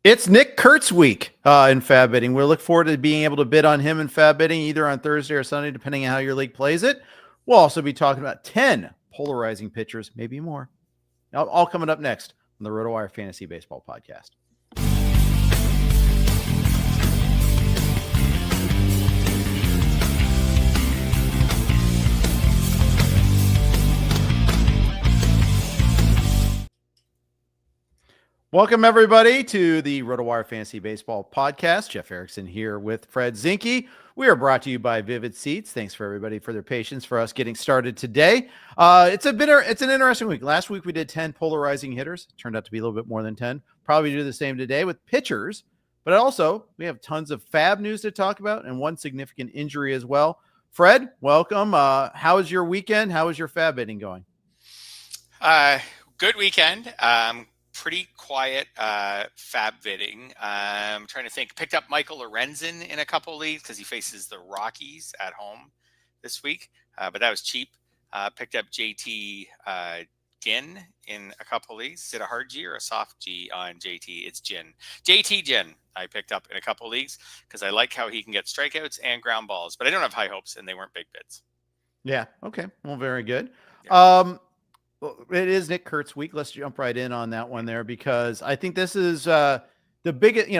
It's Nick Kurtz week in FAAB bidding. We'll look forward to being able to bid on him in FAAB bidding either on Thursday or Sunday, depending on how your league plays it. We'll also be talking about 10 polarizing pitchers, maybe more. All coming up next on the RotoWire Fantasy Baseball Podcast. Welcome, everybody, to the RotoWire Fantasy Baseball Podcast. Jeff Erickson here with Fred Zinkie. We are brought to you by Vivid Seats. Thanks for everybody for their patience for us getting started today. It's an interesting week. Last week we did 10 polarizing hitters. Turned out to be a little bit more than 10. Probably do the same today with pitchers. But also, we have tons of FAAB news to talk about and one significant injury as well. Fred, welcome. How was your weekend? How was your FAAB bidding going? Good weekend. Pretty quiet FAAB bidding. I'm trying to think. Picked up Michael Lorenzen in a couple leagues because he faces the Rockies at home this week, but that was cheap. Picked up JT Ginn in a couple leagues. Is it a hard G or a soft G on JT? It's Ginn. JT Ginn I picked up in a couple leagues because I like how he can get strikeouts and ground balls, but I don't have high hopes and they weren't big bids. Yeah. Okay. Well, very good. Yeah. It is Nick Kurtz week. Let's jump right in on that one there because I think this is the biggest,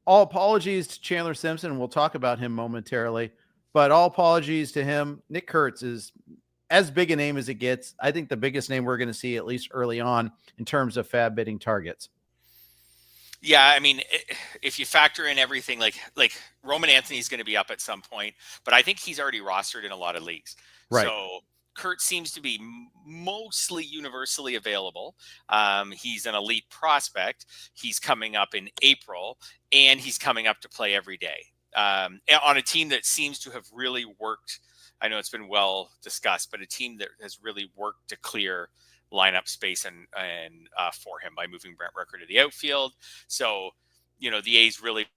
all apologies to Chandler Simpson. We'll talk about him momentarily, but all apologies to him. Nick Kurtz is as big a name as it gets. I think the biggest name we're going to see at least early on in terms of FAAB bidding targets. Yeah, I mean, if you factor in everything, like Roman Anthony's going to be up at some point, but I think he's already rostered in a lot of leagues. Right. So Kurtz seems to be mostly universally available. He's an elite prospect. He's coming up in April, and he's coming up to play every day on a team that seems to have really worked. I know it's been well discussed, but a team that has really worked to clear lineup space and for him by moving Brent Rooker to the outfield. So, the A's really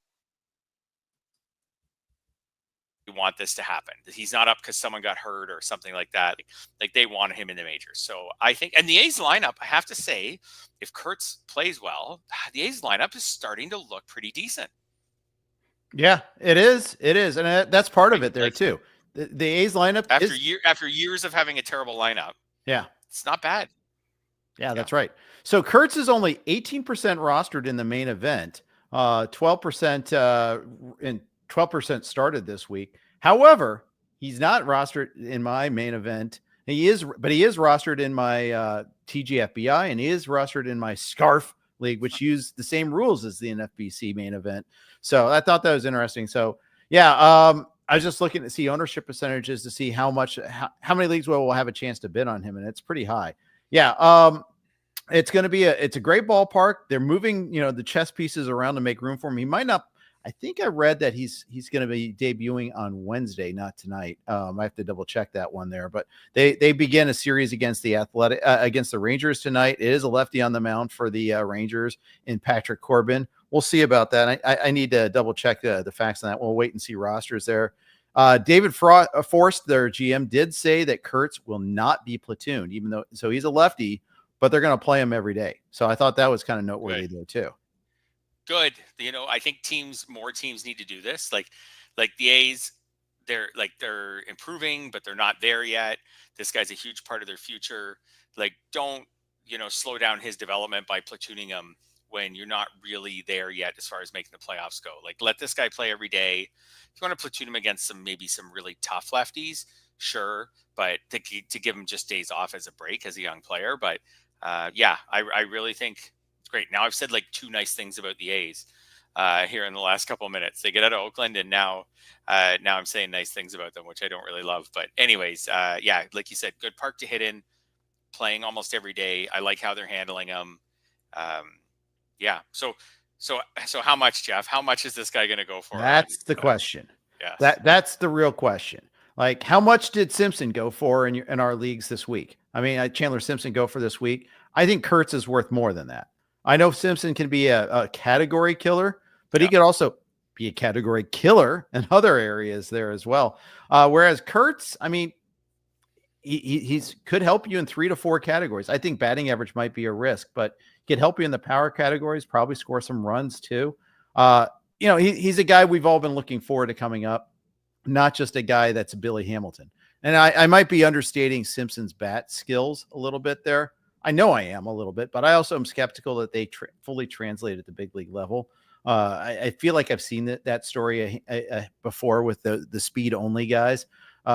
want this to happen. He's not up because someone got hurt or something like that. Like they want him in the majors. So I think, and the A's lineup, I have to say, if Kurtz plays well, the A's lineup is starting to look pretty decent. Yeah, it is. It is. And that's part of it there too. The A's lineup after years of having a terrible lineup. Yeah. It's not bad. Yeah, that's right. So Kurtz is only 18% rostered in the main event, 12% and 12% started this week. However, he's not rostered in my main event. He is rostered in my TGFBI, and he is rostered in my Scarf League, which used the same rules as the NFBC main event. So I thought that was interesting. So yeah, I was just looking to see ownership percentages to see how many leagues we'll have a chance to bid on him, and it's pretty high. Yeah, it's going to be it's a great ballpark. They're moving the chess pieces around to make room for him. He might not. I think I read that he's going to be debuting on Wednesday, not tonight. I have to double check that one there, but they begin a series against the Rangers tonight. It is a lefty on the mound for the Rangers in Patrick Corbin. We'll see about that. I need to double check the facts on that. We'll wait and see rosters there. David Forst, their GM, did say that Kurtz will not be platooned, so he's a lefty, but they're going to play him every day. So I thought that was kind of noteworthy there too. Good. I think more teams need to do this. Like the A's, they're improving, but they're not there yet. This guy's a huge part of their future. Like, don't, slow down his development by platooning him when you're not really there yet as far as making the playoffs go. Like, let this guy play every day. If you want to platoon him against some really tough lefties, sure. But to give him just days off as a break as a young player. But yeah, I really think it's great. Now I've said like two nice things about the A's here in the last couple of minutes. They get out of Oakland, and now I'm saying nice things about them, which I don't really love. But anyways, yeah, like you said, good park to hit in, playing almost every day. I like how they're handling them. Yeah. So how much, Jeff? How much is this guy going to go for? That's the question. Yeah. That's the real question. Like, how much did Simpson go for in our leagues this week? I mean, Chandler Simpson go for this week. I think Kurtz is worth more than that. I know Simpson can be a category killer, but he could also be a category killer in other areas there as well. Whereas Kurtz, I mean, he's could help you in 3 to 4 categories. I think batting average might be a risk, but Get help you in the power categories, probably score some runs too. He's a guy we've all been looking forward to coming up, not just a guy that's Billy Hamilton. And I might be understating Simpson's bat skills a little bit there. I know I am a little bit, but I also am skeptical that they fully translate at the big league level. I feel like I've seen that story before with the speed only guys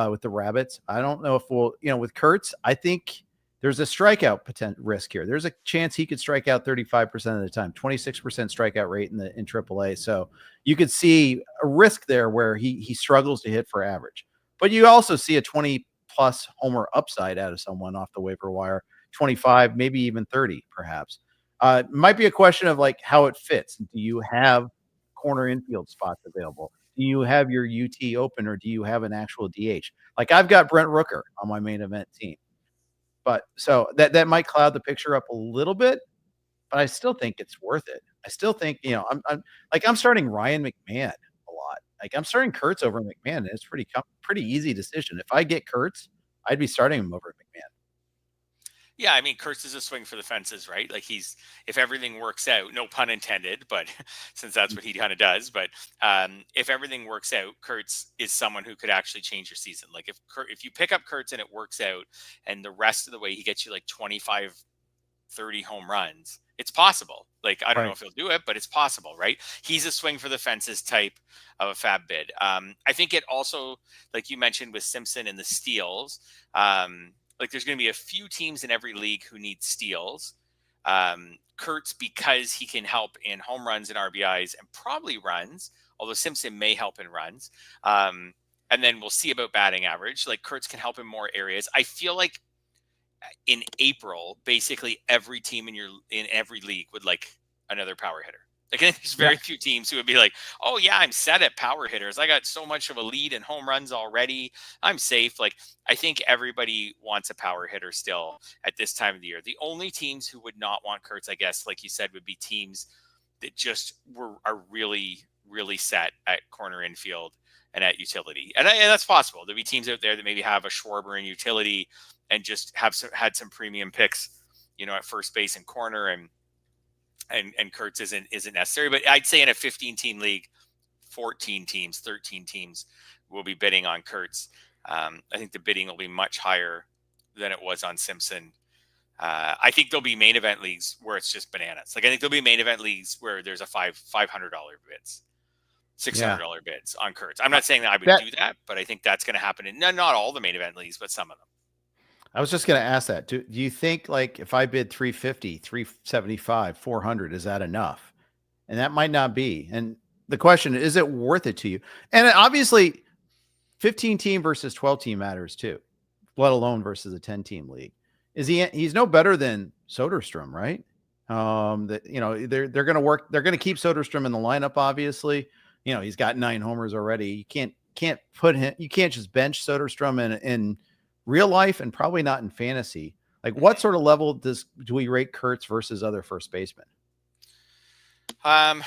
with the Rabbits. I don't know if with Kurtz, I think there's a strikeout risk here. There's a chance he could strike out 35% of the time, 26% strikeout rate in AAA. So you could see a risk there where he struggles to hit for average. But you also see a 20-plus homer upside out of someone off the waiver wire, 25, maybe even 30, perhaps. It might be a question of like how it fits. Do you have corner infield spots available? Do you have your UT open, or do you have an actual DH? Like I've got Brent Rooker on my main event team. But so that might cloud the picture up a little bit, but I still think it's worth it. I still think, I'm starting Ryan McMahon a lot. Like I'm starting Kurtz over McMahon. And it's pretty easy decision. If I get Kurtz, I'd be starting him over McMahon. Yeah, I mean, Kurtz is a swing for the fences, right? Like if everything works out, no pun intended, but since that's what he kind of does. But if everything works out, Kurtz is someone who could actually change your season. Like if you pick up Kurtz and it works out, and the rest of the way he gets you like 25, 30 home runs, it's possible. Like I don't know if he'll do it, but it's possible, right? He's a swing for the fences type of a FAAB bid. I think it also, like you mentioned with Simpson and the steals. Like there's going to be a few teams in every league who need steals. Kurtz, because he can help in home runs and RBIs and probably runs, although Simpson may help in runs. And then we'll see about batting average. Like Kurtz can help in more areas. I feel like in April, basically every team in every league would like another power hitter. Like there's very few teams who would be like, oh yeah, I'm set at power hitters. I got so much of a lead in home runs already. I'm safe. Like I think everybody wants a power hitter still at this time of the year. The only teams who would not want Kurtz, I guess, like you said, would be teams that just are really, really set at corner infield and at utility. And that's possible. There'll be teams out there that maybe have a Schwarber in utility and just had some premium picks, at first base and corner, and Kurtz isn't necessary. But I'd say in a 15-team league, 14 teams, 13 teams will be bidding on Kurtz. I think the bidding will be much higher than it was on Simpson. I think there'll be main event leagues where it's just bananas. Like I think there'll be main event leagues where there's a $500 bids, $600 bids on Kurtz. I'm not saying that I would do that, but I think that's going to happen in not all the main event leagues, but some of them. I was just going to ask that. Do you think like if I bid 350, 375, 400, is that enough? And that might not be. And the question is it worth it to you? And obviously 15 team versus 12 team matters too, let alone versus a 10 team league. He's no better than Soderstrom, right? They're going to work. They're going to keep Soderstrom in the lineup. Obviously, he's got 9 homers already. You can't put him, you can't just bench Soderstrom in real life and probably not in fantasy. Like what sort of level do we rate Kurtz versus other first basemen? Well,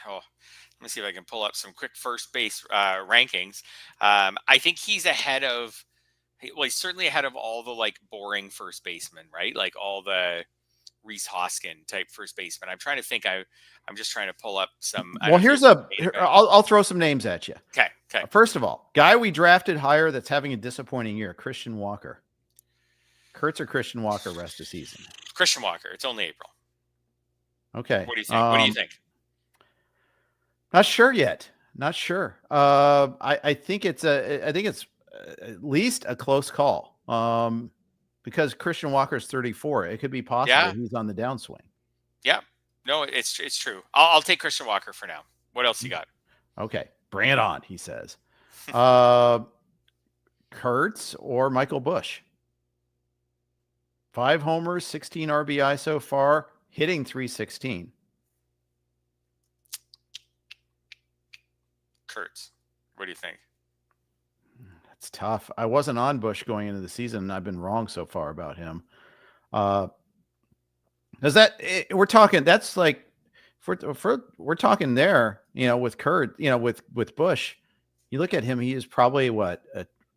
let me see if I can pull up some quick first base rankings. I think he's he's certainly ahead of all the like boring first basemen, right? Like all the Reese Hoskin type first baseman. I'm trying to think. I'm just trying to pull up some. Well, I'll throw some names at you. Okay. First of all, guy we drafted higher that's having a disappointing year, Christian Walker. Kurtz or Christian Walker rest of season? Christian Walker. It's only April. Okay. What do you think? What do you think? Not sure yet. Not sure. I think it's at least a close call. Because Christian Walker is 34, it could be possible he's on the downswing. Yeah. No, it's true. I'll take Christian Walker for now. What else you got? Okay. Bring it on, he says. Kurtz or Michael Busch? 5 homers, 16 RBI so far, hitting .316. Kurtz. What do you think? That's tough. I wasn't on Busch going into the season, and I've been wrong so far about him. We're talking, that's like, we're talking there, with Kurt, with Busch, you look at him, he is probably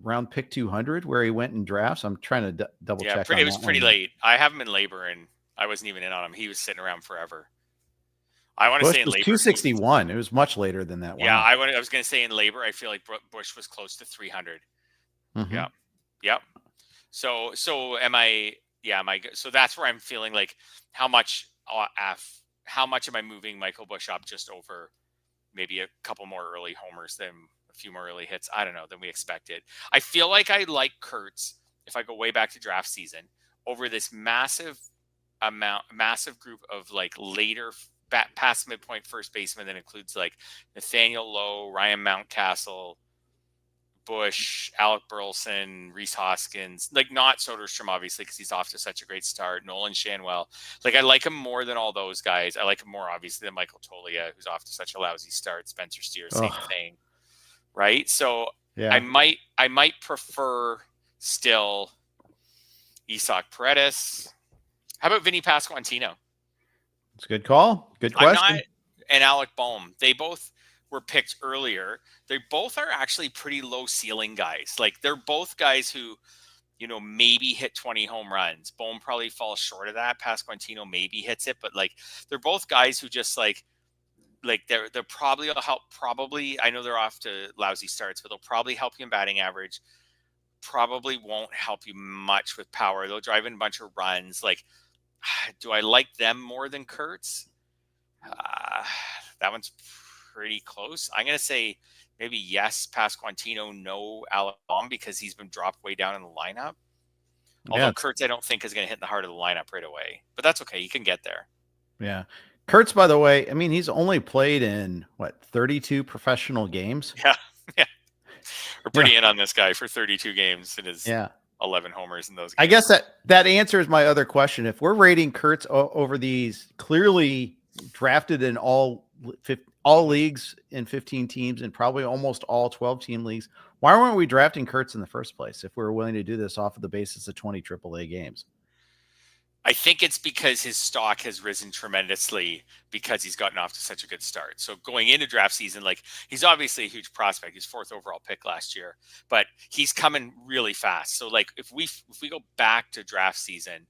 around pick 200 where he went in drafts. I'm trying to double check. It was pretty late. I have him in labor, and I wasn't even in on him. He was sitting around forever. I want to Bush say in was labor. 261. It was much later than that. Wow. Yeah, I was going to say in labor, I feel like Bush was close to 300. Mm-hmm. Yeah. Yep. So am I? Yeah, am I? So that's where I'm feeling like how much am I moving Michael Bush up just over maybe a couple more early homers than a few more early hits? I don't know, than we expected. I feel like I like Kurtz if I go way back to draft season over this massive group of like later past midpoint first baseman that includes like Nathaniel Lowe, Ryan Mountcastle, Bush, Alec Burleson, Rhys Hoskins, like not Soderstrom, obviously, because he's off to such a great start. Nolan Shanwell. Like, I like him more than all those guys. I like him more, obviously, than Michael Tolia, who's off to such a lousy start. Spencer Steer, same thing. Right? So yeah. I might prefer still Isaac Paredes. How about Vinny Pasquantino? It's a good call. Good question. And Alec Boehm. They both were picked earlier. They both are actually pretty low ceiling guys. Like, they're both guys who, maybe hit 20 home runs. Boehm probably falls short of that. Pasquantino maybe hits it, but like, they're both guys who just like they're probably help. Probably, I know they're off to lousy starts, but they'll probably help you in batting average. Probably won't help you much with power. They'll drive in a bunch of runs. Like, do I like them more than Kurtz? That one's pretty close. I'm going to say maybe yes, Pasquantino, no, Alec Boehm, because he's been dropped way down in the lineup. Although Kurtz, I don't think is going to hit in the heart of the lineup right away, but that's okay. He can get there. Yeah. Kurtz, by the way, I mean, he's only played in 32 professional games. Yeah. Yeah. We're pretty in on this guy for 32 games and his 11 homers in those games. I guess that answers my other question. If we're rating Kurtz over these clearly drafted in all leagues in 15 teams and probably almost all 12-team leagues, why weren't we drafting Kurtz in the first place if we were willing to do this off of the basis of 20 AAA games? I think it's because his stock has risen tremendously because he's gotten off to such a good start. So going into draft season, like, he's obviously a huge prospect. He's 4th overall pick last year, but he's coming really fast. So like, if we go back to draft season,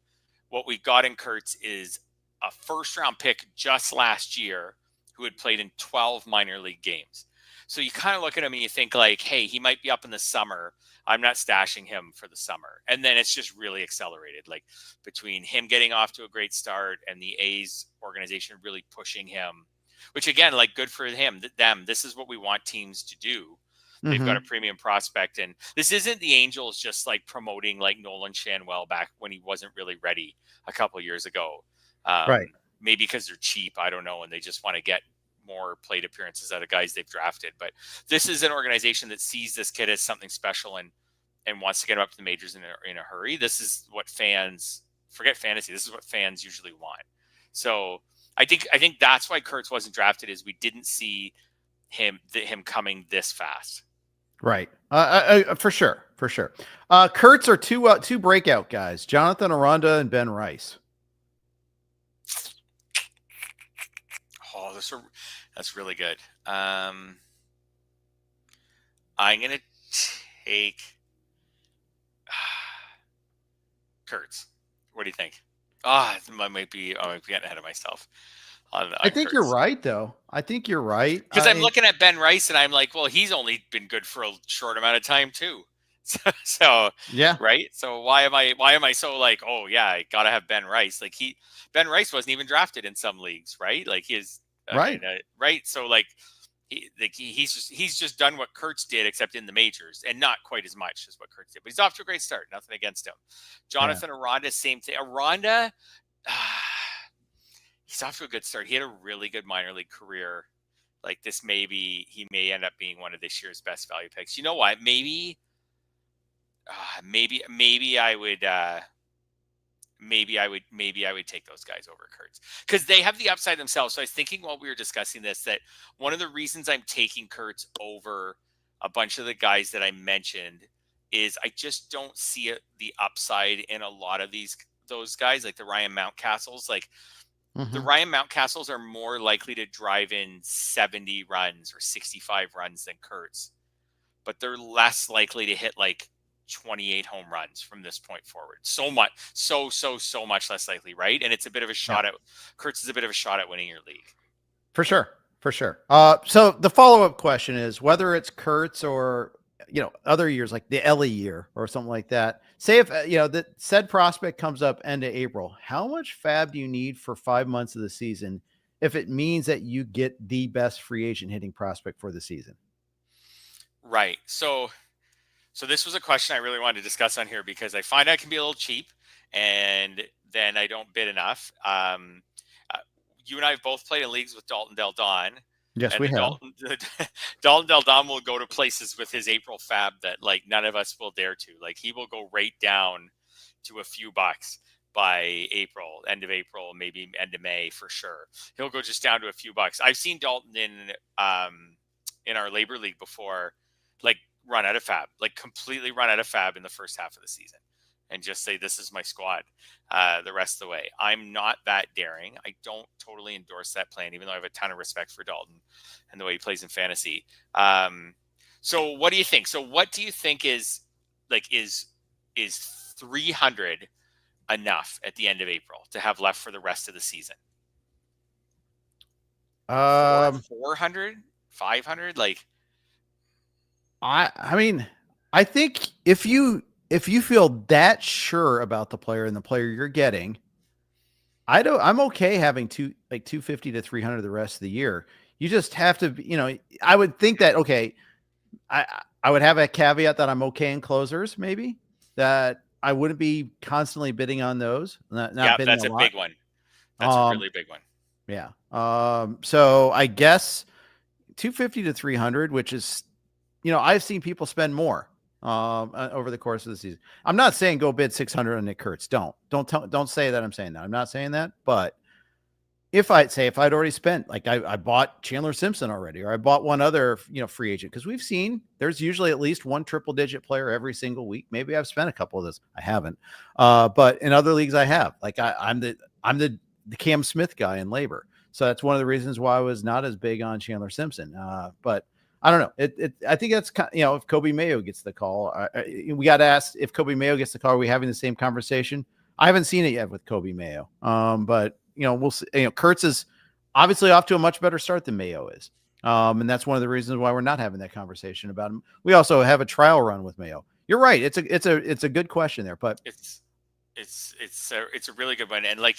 what we got in Kurtz is a 1st-round pick just last year who had played in 12 minor league games. So you kind of look at him and you think like, hey, he might be up in the summer. I'm not stashing him for the summer. And then it's just really accelerated, like between him getting off to a great start and the A's organization really pushing him, which again, like, good for them. This is what we want teams to do. They've got a premium prospect. And this isn't the Angels just like promoting like Nolan Shanwell back when he wasn't really ready a couple of years ago. Right. Maybe because they're cheap. I don't know. And they just want to get more plate appearances out of guys they've drafted. But this is an organization that sees this kid as something special and wants to get him up to the majors in a hurry. This is what fans, forget fantasy, this is what fans usually want. So I think that's why Kurtz wasn't drafted, is we didn't see him coming this fast. Right. For sure. Kurtz are two breakout guys, Jonathan Aranda and Ben Rice. Oh, that's really good. I'm going to take Kurtz. What do you think? I might be getting ahead of myself. I think Kurtz. You're right, though. I think you're right. Because I'm looking at Ben Rice and I'm like, well, he's only been good for a short amount of time too. So yeah, right. So why am I so like, oh yeah, I gotta have Ben Rice? Like, Ben Rice wasn't even drafted in some leagues, right? Like, he is right. So like, he's just done what Kurtz did, except in the majors, and not quite as much as what Kurtz did. But he's off to a great start. Nothing against him. Jonathan Aranda, same thing. Aranda, he's off to a good start. He had a really good minor league career. Like, he may end up being one of this year's best value picks. You know what? Maybe I would take those guys over Kurtz because they have the upside themselves. So I was thinking while we were discussing this, that one of the reasons I'm taking Kurtz over a bunch of the guys that I mentioned is I just don't see the upside in a lot of those guys, like the Ryan Mountcastles. Like, the Ryan Mountcastles are more likely to drive in 70 runs or 65 runs than Kurtz, but they're less likely to hit like 28 home runs from this point forward. So much, so much less likely, right? And it's a bit of a shot at Kurtz is a bit of a shot at winning your league. For sure. For sure. So the follow-up question is whether it's Kurtz or, other years like the Ellie year or something like that. Say if, the said prospect comes up end of April, how much FAAB do you need for 5 months of the season if it means that you get the best free agent hitting prospect for the season? Right. So this was a question I really wanted to discuss on here because I find I can be a little cheap and then I don't bid enough. You and I have both played in leagues with Dalton Del Don. Yes, and we have. Dalton Del Don will go to places with his April FAAB that like none of us will dare to. Like he will go right down to a few bucks by April, end of April, maybe end of May for sure. He'll go just down to a few bucks. I've seen Dalton in our labor league before, like run out of FAAB, like completely run out of FAAB in the first half of the season and just say, this is my squad the rest of the way. I'm not that daring. I don't totally endorse that plan, even though I have a ton of respect for Dalton and the way he plays in fantasy. So what do you think? So what do you think is 300 enough at the end of April to have left for the rest of the season? 400, 500, like, I mean, I think if you feel that sure about the player and the player you're getting, I'm okay having 250 to 300 the rest of the year. You just have to, I would think that, okay, I would have a caveat that I'm okay in closers, maybe that I wouldn't be constantly bidding on those. Not bidding that's a big one. That's a really big one. Yeah. So I guess 250 to 300, which is, I've seen people spend more over the course of the season. I'm not saying go bid 600 on Nick Kurtz. Don't say that I'm saying that. I'm not saying that. But if I'd already spent, like I bought Chandler Simpson already, or I bought one other, free agent, because we've seen there's usually at least one triple digit player every single week. Maybe I've spent a couple of those. I haven't. But in other leagues I have. Like I'm the Cam Smith guy in labor. So that's one of the reasons why I was not as big on Chandler Simpson. But I don't know. I think that's if Coby Mayo gets the call, we got asked if Coby Mayo gets the call. Are we having the same conversation? I haven't seen it yet with Coby Mayo. But we'll see. Kurtz is obviously off to a much better start than Mayo is, and that's one of the reasons why we're not having that conversation about him. We also have a trial run with Mayo. You're right. It's a good question there, but it's a really good one. And like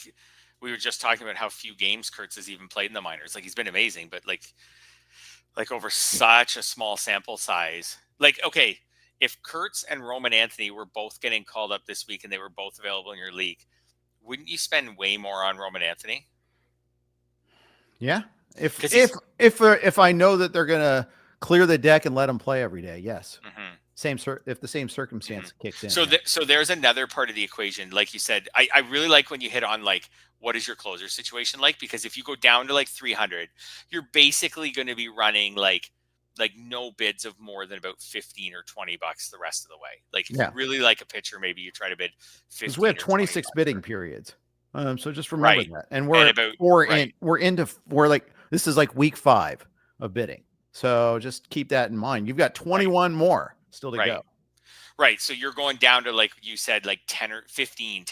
we were just talking about how few games Kurtz has even played in the minors. Like he's been amazing, but like over such a small sample size. Like, okay, if Kurtz and Roman Anthony were both getting called up this week and they were both available in your league, wouldn't you spend way more on Roman Anthony? Yeah. If I know that they're going to clear the deck and let him play every day. Yes. Mm-hmm. If the same circumstance kicks in. So, so there's another part of the equation. Like you said, I really like when you hit on like, what is your closer situation like? Because if you go down to like 300, you're basically going to be running like no bids of more than about 15 or 20 bucks the rest of the way. Like if you really like a pitcher, maybe you try to bid 15. We have 26 bidding periods. So just remember that. And this is like week 5 of bidding. So just keep that in mind. You've got 21 more still to go. Right. So you're going down to, like you said, like 10 or 15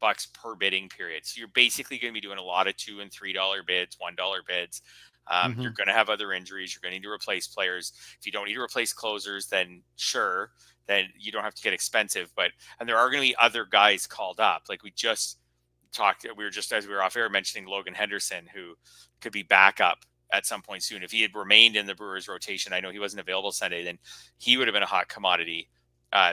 bucks per bidding period. So you're basically going to be doing a lot of $2 and $3 bids, $1 bids. You're going to have other injuries. You're going to need to replace players. If you don't need to replace closers, then sure, then you don't have to get expensive. And there are going to be other guys called up. Like we just talked, as we were off air mentioning Logan Henderson, who could be back up at some point soon. If he had remained in the Brewers rotation, I know he wasn't available Sunday, then he would have been a hot commodity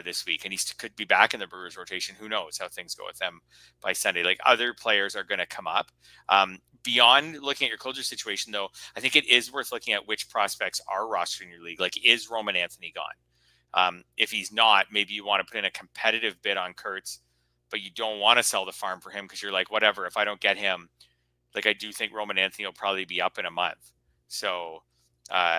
this week, and he could be back in the Brewers rotation. Who knows how things go with them by Sunday? Like other players are going to come up. Beyond looking at your closer situation, though, I think it is worth looking at which prospects are rostered in your league. Like, is Roman Anthony gone? If he's not, maybe you want to put in a competitive bid on Kurtz, but you don't want to sell the farm for him because you're like, whatever, if I don't get him, like I do think Roman Anthony will probably be up in a month. So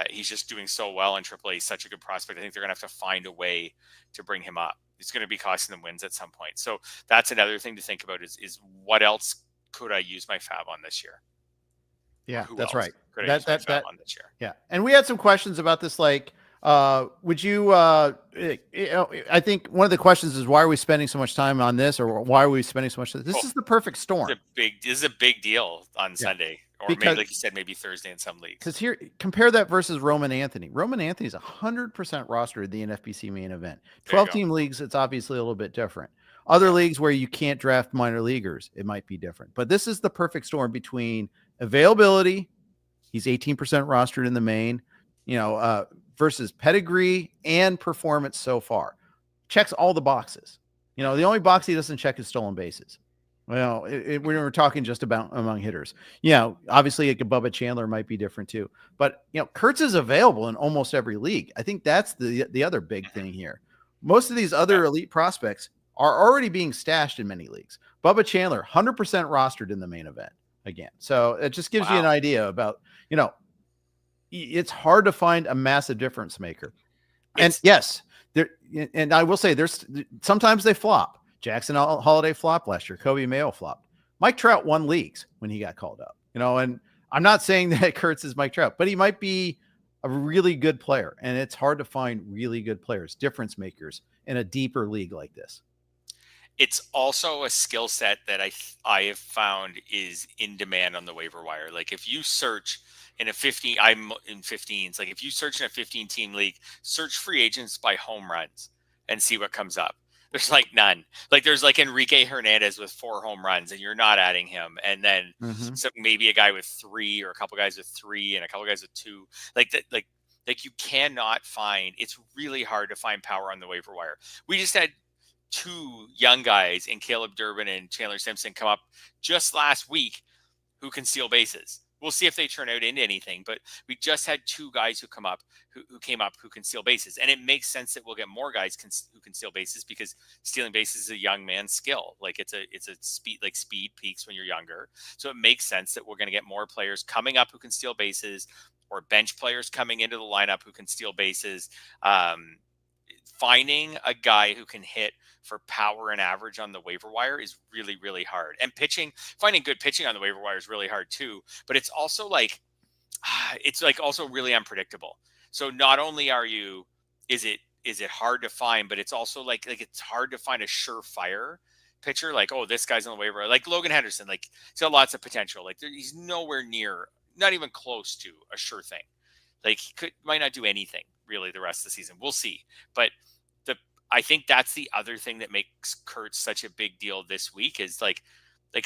he's just doing so well in AAA. He's such a good prospect. I think they're going to have to find a way to bring him up. It's going to be costing them wins at some point. So that's another thing to think about is what else could I use my FAAB on this year? Yeah, that's right. Could I use my FAAB on this year? Yeah. And we had some questions about this. Like, Would you, I think one of the questions is, why are we spending so much time on this, or why are we spending so much? This is the perfect storm. This is a big deal on Sunday, or maybe, like you said, maybe Thursday in some leagues. Because here, compare that versus Roman Anthony. Roman Anthony is 100% rostered in the NFBC main event. 12-team leagues, it's obviously a little bit different. Other leagues where you can't draft minor leaguers, it might be different. But this is the perfect storm between availability. He's 18% rostered in the main, versus pedigree and performance so far. Checks all the boxes. The only box he doesn't check is stolen bases. Well, we're talking just about among hitters. Obviously, Bubba Chandler might be different too. But, Kurtz is available in almost every league. I think that's the other big thing here. Most of these other elite prospects are already being stashed in many leagues. Bubba Chandler, 100% rostered in the main event again. So it just gives you an idea about, it's hard to find a massive difference maker. And yes, and I will say sometimes they flop. Jackson Holiday flopped last year. Kobe Mayo flopped. Mike Trout won leagues when he got called up, and I'm not saying that Kurtz is Mike Trout, but he might be a really good player. And it's hard to find really good players, difference makers in a deeper league like this. It's also a skill set that I have found is in demand on the waiver wire. Like if you search in I'm in 15s. Like if you search in a 15-team league, search free agents by home runs and see what comes up. There's like none. Like there's like Enrique Hernandez with 4 home runs, and you're not adding him. And then maybe a guy with 3, or a couple guys with 3, and a couple guys with 2. Like that. Like you cannot find. It's really hard to find power on the waiver wire. We just had 2 young guys in Caleb Durbin and Chandler Simpson come up just last week who can steal bases. We'll see if they turn out into anything, but we just had 2 guys who came up who can steal bases. And it makes sense that we'll get more guys who can steal bases, because stealing bases is a young man's skill. Like it's a speed peaks when you're younger. So it makes sense that we're going to get more players coming up who can steal bases, or bench players coming into the lineup who can steal bases. Finding a guy who can hit for power and average on the waiver wire is really, really hard. And finding good pitching on the waiver wire is really hard too. But it's also also really unpredictable. So not only is it hard to find, but it's also like it's hard to find a surefire pitcher. Like, oh, this guy's on the waiver wire. Like Logan Henderson, like he's got lots of potential. Like he's nowhere near, not even close to a sure thing. Like he might not do anything really the rest of the season. We'll see. But I think that's the other thing that makes Kurtz such a big deal this week is like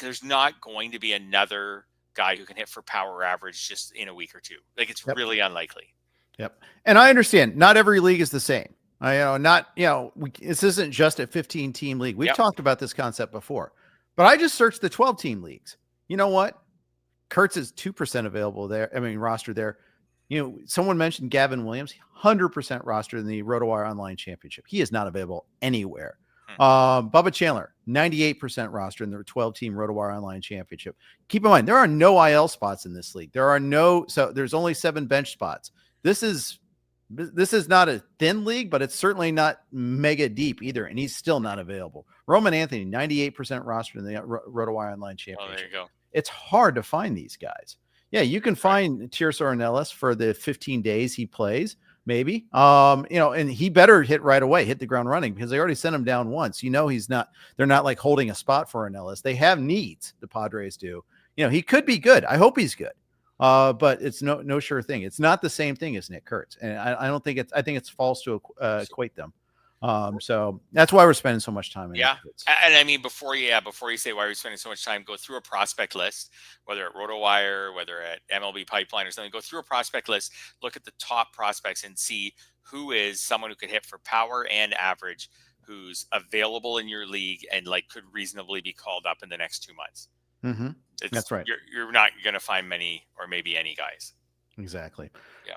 there's not going to be another guy who can hit for power average just in a week or 2. Like it's really unlikely. Yep. And I understand not every league is the same. This isn't just a 15-team league. We've talked about this concept before, but I just searched the 12-team leagues. You know what? Kurtz is 2% available there. I mean, roster there. Someone mentioned Gavin Williams, 100% roster in the RotoWire Online Championship. He is not available anywhere. Bubba Chandler, 98% roster in the 12-team RotoWire Online Championship. Keep in mind, there are no IL spots in this league. There's only 7 bench spots. This is not a thin league, but it's certainly not mega deep either, and he's still not available. Roman Anthony, 98% roster in the RotoWire Online Championship. Oh, there you go. It's hard to find these guys. Yeah, you can find Tirso Ornelas for the 15 days he plays, maybe. And he better hit right away, hit the ground running, because they already sent him down once. They're not like holding a spot for Ornelas. They have needs, the Padres do. He could be good. I hope he's good. But it's no sure thing. It's not the same thing as Nick Kurtz. And I think it's false to equate them. So that's why we're spending so much time. And I mean, before you say why we're spending so much time, go through a prospect list, whether at RotoWire, whether at MLB Pipeline or something, go through a prospect list, look at the top prospects and see who is someone who could hit for power and average, who's available in your league and could reasonably be called up in the next 2 months. Mm-hmm. That's right. You're not going to find many or maybe any guys. Exactly. Yeah.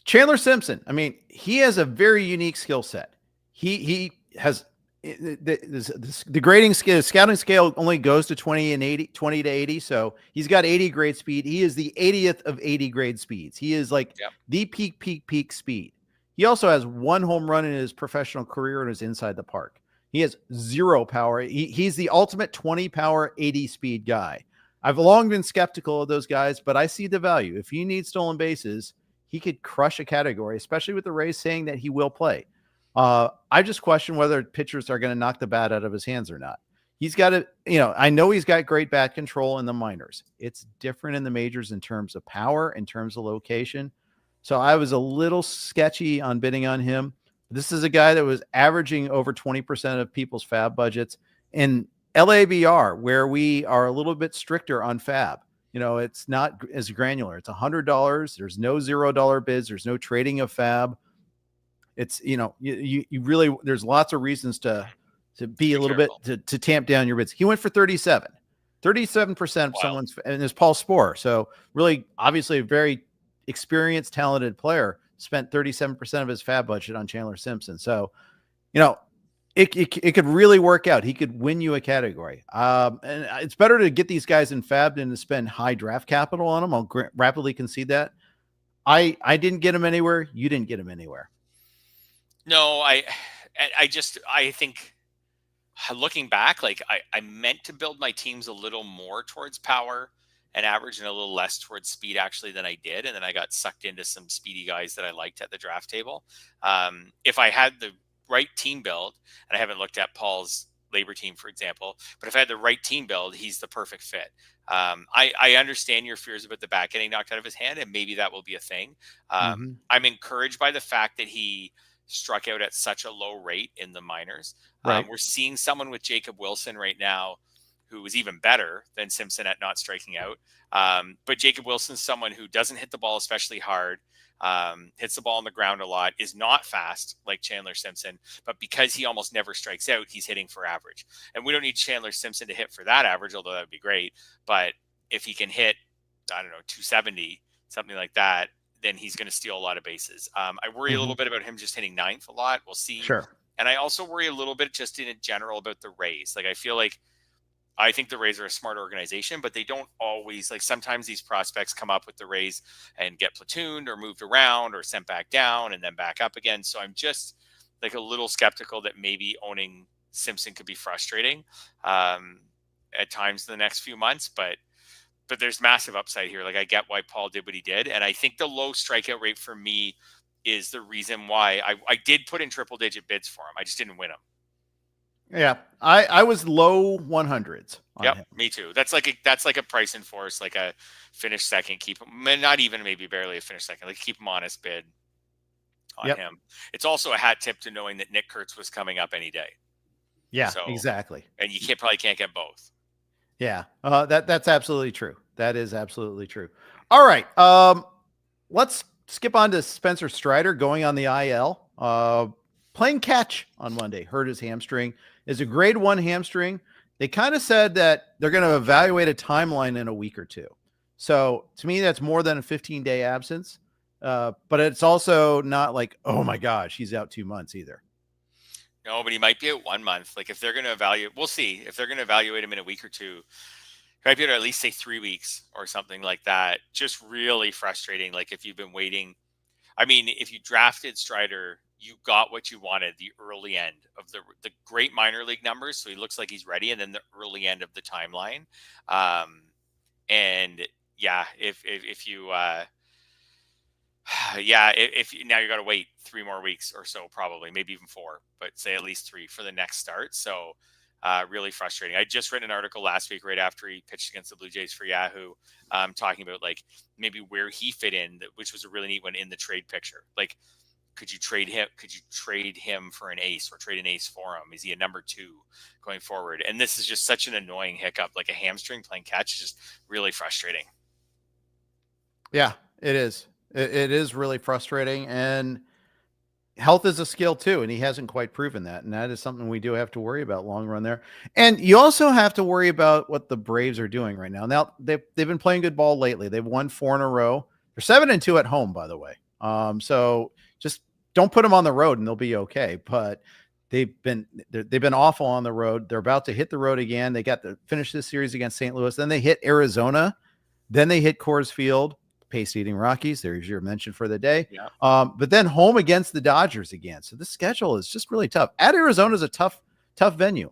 Chandler Simpson. I mean, he has a very unique skill set. He has the grading scale, scouting scale only goes to 20 to 80. So he's got 80 grade speed. He is the 80th of 80 grade speeds. He is the peak speed. He also has 1 home run in his professional career and is inside the park. He has 0 power. He's the ultimate 20 power, 80 speed guy. I've long been skeptical of those guys, but I see the value. If you need stolen bases, he could crush a category, especially with the Rays saying that he will play. I just question whether pitchers are going to knock the bat out of his hands or not. He's got to, I know he's got great bat control in the minors. It's different in the majors in terms of power, in terms of location. So I was a little sketchy on bidding on him. This is a guy that was averaging over 20% of people's FAAB budgets in LABR, where we are a little bit stricter on FAAB. It's not as granular. It's $100. There's no $0 bids. There's no trading of FAAB. It's, you really, there's lots of reasons to be a little bit, to tamp down your bids. He went for 37% of someone's, and it's Paul Sporer. So really, obviously a very experienced, talented player, spent 37% of his FAAB budget on Chandler Simpson. So, it could really work out. He could win you a category. And it's better to get these guys in FAAB than to spend high draft capital on them. I'll rapidly concede that. I didn't get him anywhere. You didn't get him anywhere. No, I think looking back, like I meant to build my teams a little more towards power and average and a little less towards speed actually than I did. And then I got sucked into some speedy guys that I liked at the draft table. If I had the right team build, and I haven't looked at Paul's labor team, for example, but if I had the right team build, he's the perfect fit. I understand your fears about the bat getting knocked out of his hand, and maybe that will be a thing. I'm encouraged by the fact that he struck out at such a low rate in the minors. Right. We're seeing someone with Jacob Wilson right now who is even better than Simpson at not striking out. But Jacob Wilson's someone who doesn't hit the ball especially hard, hits the ball on the ground a lot, is not fast like Chandler Simpson, but because he almost never strikes out, he's hitting for average. And we don't need Chandler Simpson to hit for that average, although that would be great. But if he can hit, 270, something like that, then he's going to steal a lot of bases. I worry a little bit about him just hitting ninth a lot. We'll see. Sure. And I also worry a little bit just in general about the Rays. Like, I think the Rays are a smart organization, but they don't always, sometimes these prospects come up with the Rays and get platooned or moved around or sent back down and then back up again. So I'm just a little skeptical that maybe owning Simpson could be frustrating at times in the next few months, but there's massive upside here. I get why Paul did what he did. And I think the low strikeout rate for me is the reason why I did put in triple digit bids for him. I just didn't win him. Yeah. I was low 100s. Yep. Him. Me too. That's like a price in force, like a finish second, keep him, not even maybe barely a finish second, keep him honest bid on him. It's also a hat tip to knowing that Nick Kurtz was coming up any day. Yeah, exactly. And you probably can't get both. Yeah. That's absolutely true. That is absolutely true. All right. Let's skip on to Spencer Strider going on the IL. Playing catch on Monday, hurt his hamstring. Is a grade 1 hamstring. They kind of said that they're going to evaluate a timeline in a week or two. So to me, that's more than a 15-day absence. But it's also not oh my gosh, he's out 2 months either. No, but he might be at 1 month. If they're going to evaluate, we'll see. If they're going to evaluate him in a week or two, he might be at least say 3 weeks or something like that. Just really frustrating. If you've been waiting, if you drafted Strider, you got what you wanted, the early end of the great minor league numbers. So he looks like he's ready. And then the early end of the timeline. And yeah, if you now you got to wait 3 more weeks or so, probably maybe even 4, but say at least 3 for the next start. So really frustrating. I just read an article last week, right after he pitched against the Blue Jays for Yahoo, talking about maybe where he fit in, which was a really neat one in the trade picture. Could you trade him? Could you trade him for an ace or trade an ace for him? Is he a number 2 going forward? And this is just such an annoying hiccup, a hamstring playing catch, is just really frustrating. Yeah, it is. It is really frustrating, and health is a skill too. And he hasn't quite proven that. And that is something we do have to worry about long run there. And you also have to worry about what the Braves are doing right now. Now they've been playing good ball lately. They've won 4 in a row. They're 7-2 at home, by the way. So just don't put them on the road and they'll be okay. But they've been awful on the road. They're about to hit the road again. They got to finish this series against St. Louis. Then they hit Arizona. Then they hit Coors Field. Pace-eating Rockies. There's your mention for the day. Yeah. But then home against the Dodgers again. So this schedule is just really tough. At Arizona is a tough venue.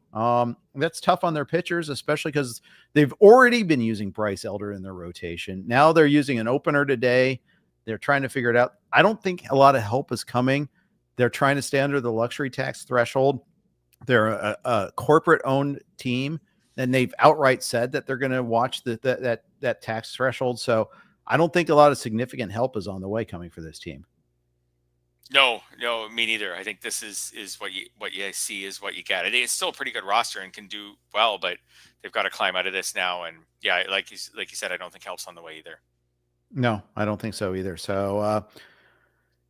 That's tough on their pitchers, especially because they've already been using Bryce Elder in their rotation. Now they're using an opener today. They're trying to figure it out. I don't think a lot of help is coming. They're trying to stay under the luxury tax threshold. They're a corporate-owned team, and they've outright said that they're going to watch that tax threshold. So I don't think a lot of significant help is on the way coming for this team. No, me neither. I think this is what you see is what you get. It's still a pretty good roster and can do well, but they've got to climb out of this now. And yeah, like you said, I don't think help's on the way either. No, I don't think so either. So,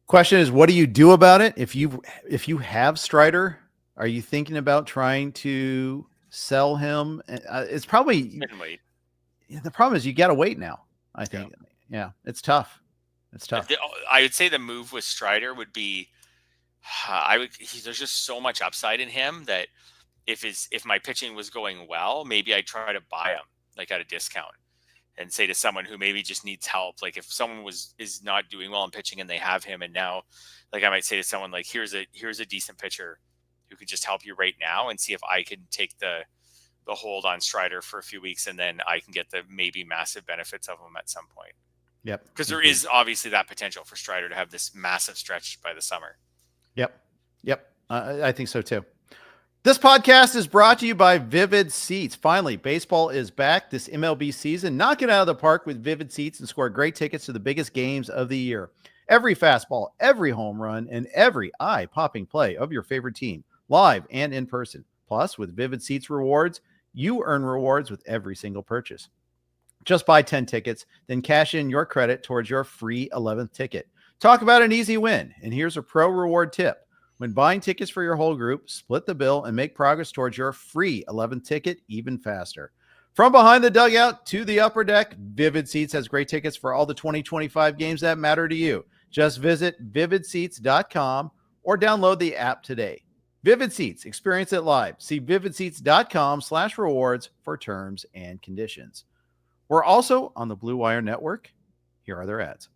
question is, what do you do about it? If you have Strider, are you thinking about trying to sell him? It's probably wait. The problem is you got to wait now. I think, yeah, it's tough. It's tough. I would say the move with Strider would be, there's just so much upside in him that if my pitching was going well, maybe I'd try to buy him like at a discount and say to someone who maybe just needs help. Like if someone is not doing well in pitching and they have him, and now, like I might say to someone like, here's a decent pitcher who could just help you right now, and see if I can take the hold on Strider for a few weeks, and then I can get the maybe massive benefits of him at some point. Yep. Because there is obviously that potential for Strider to have this massive stretch by the summer. Yep. I think so too. This podcast is brought to you by Vivid Seats. Finally, baseball is back this MLB season. Knock it out of the park with Vivid Seats and score great tickets to the biggest games of the year. Every fastball, every home run, and every eye-popping play of your favorite team, live and in person. Plus, with Vivid Seats rewards, you earn rewards with every single purchase. Just buy 10 tickets, then cash in your credit towards your free 11th ticket. Talk about an easy win. And here's a pro reward tip. When buying tickets for your whole group, split the bill and make progress towards your free 11th ticket even faster. From behind the dugout to the upper deck, Vivid Seats has great tickets for all the 2025 games that matter to you. Just visit vividseats.com or download the app today. Vivid Seats, experience it live. See vividseats.com/rewards for terms and conditions. We're also on the BlueWire network. Here are their ads.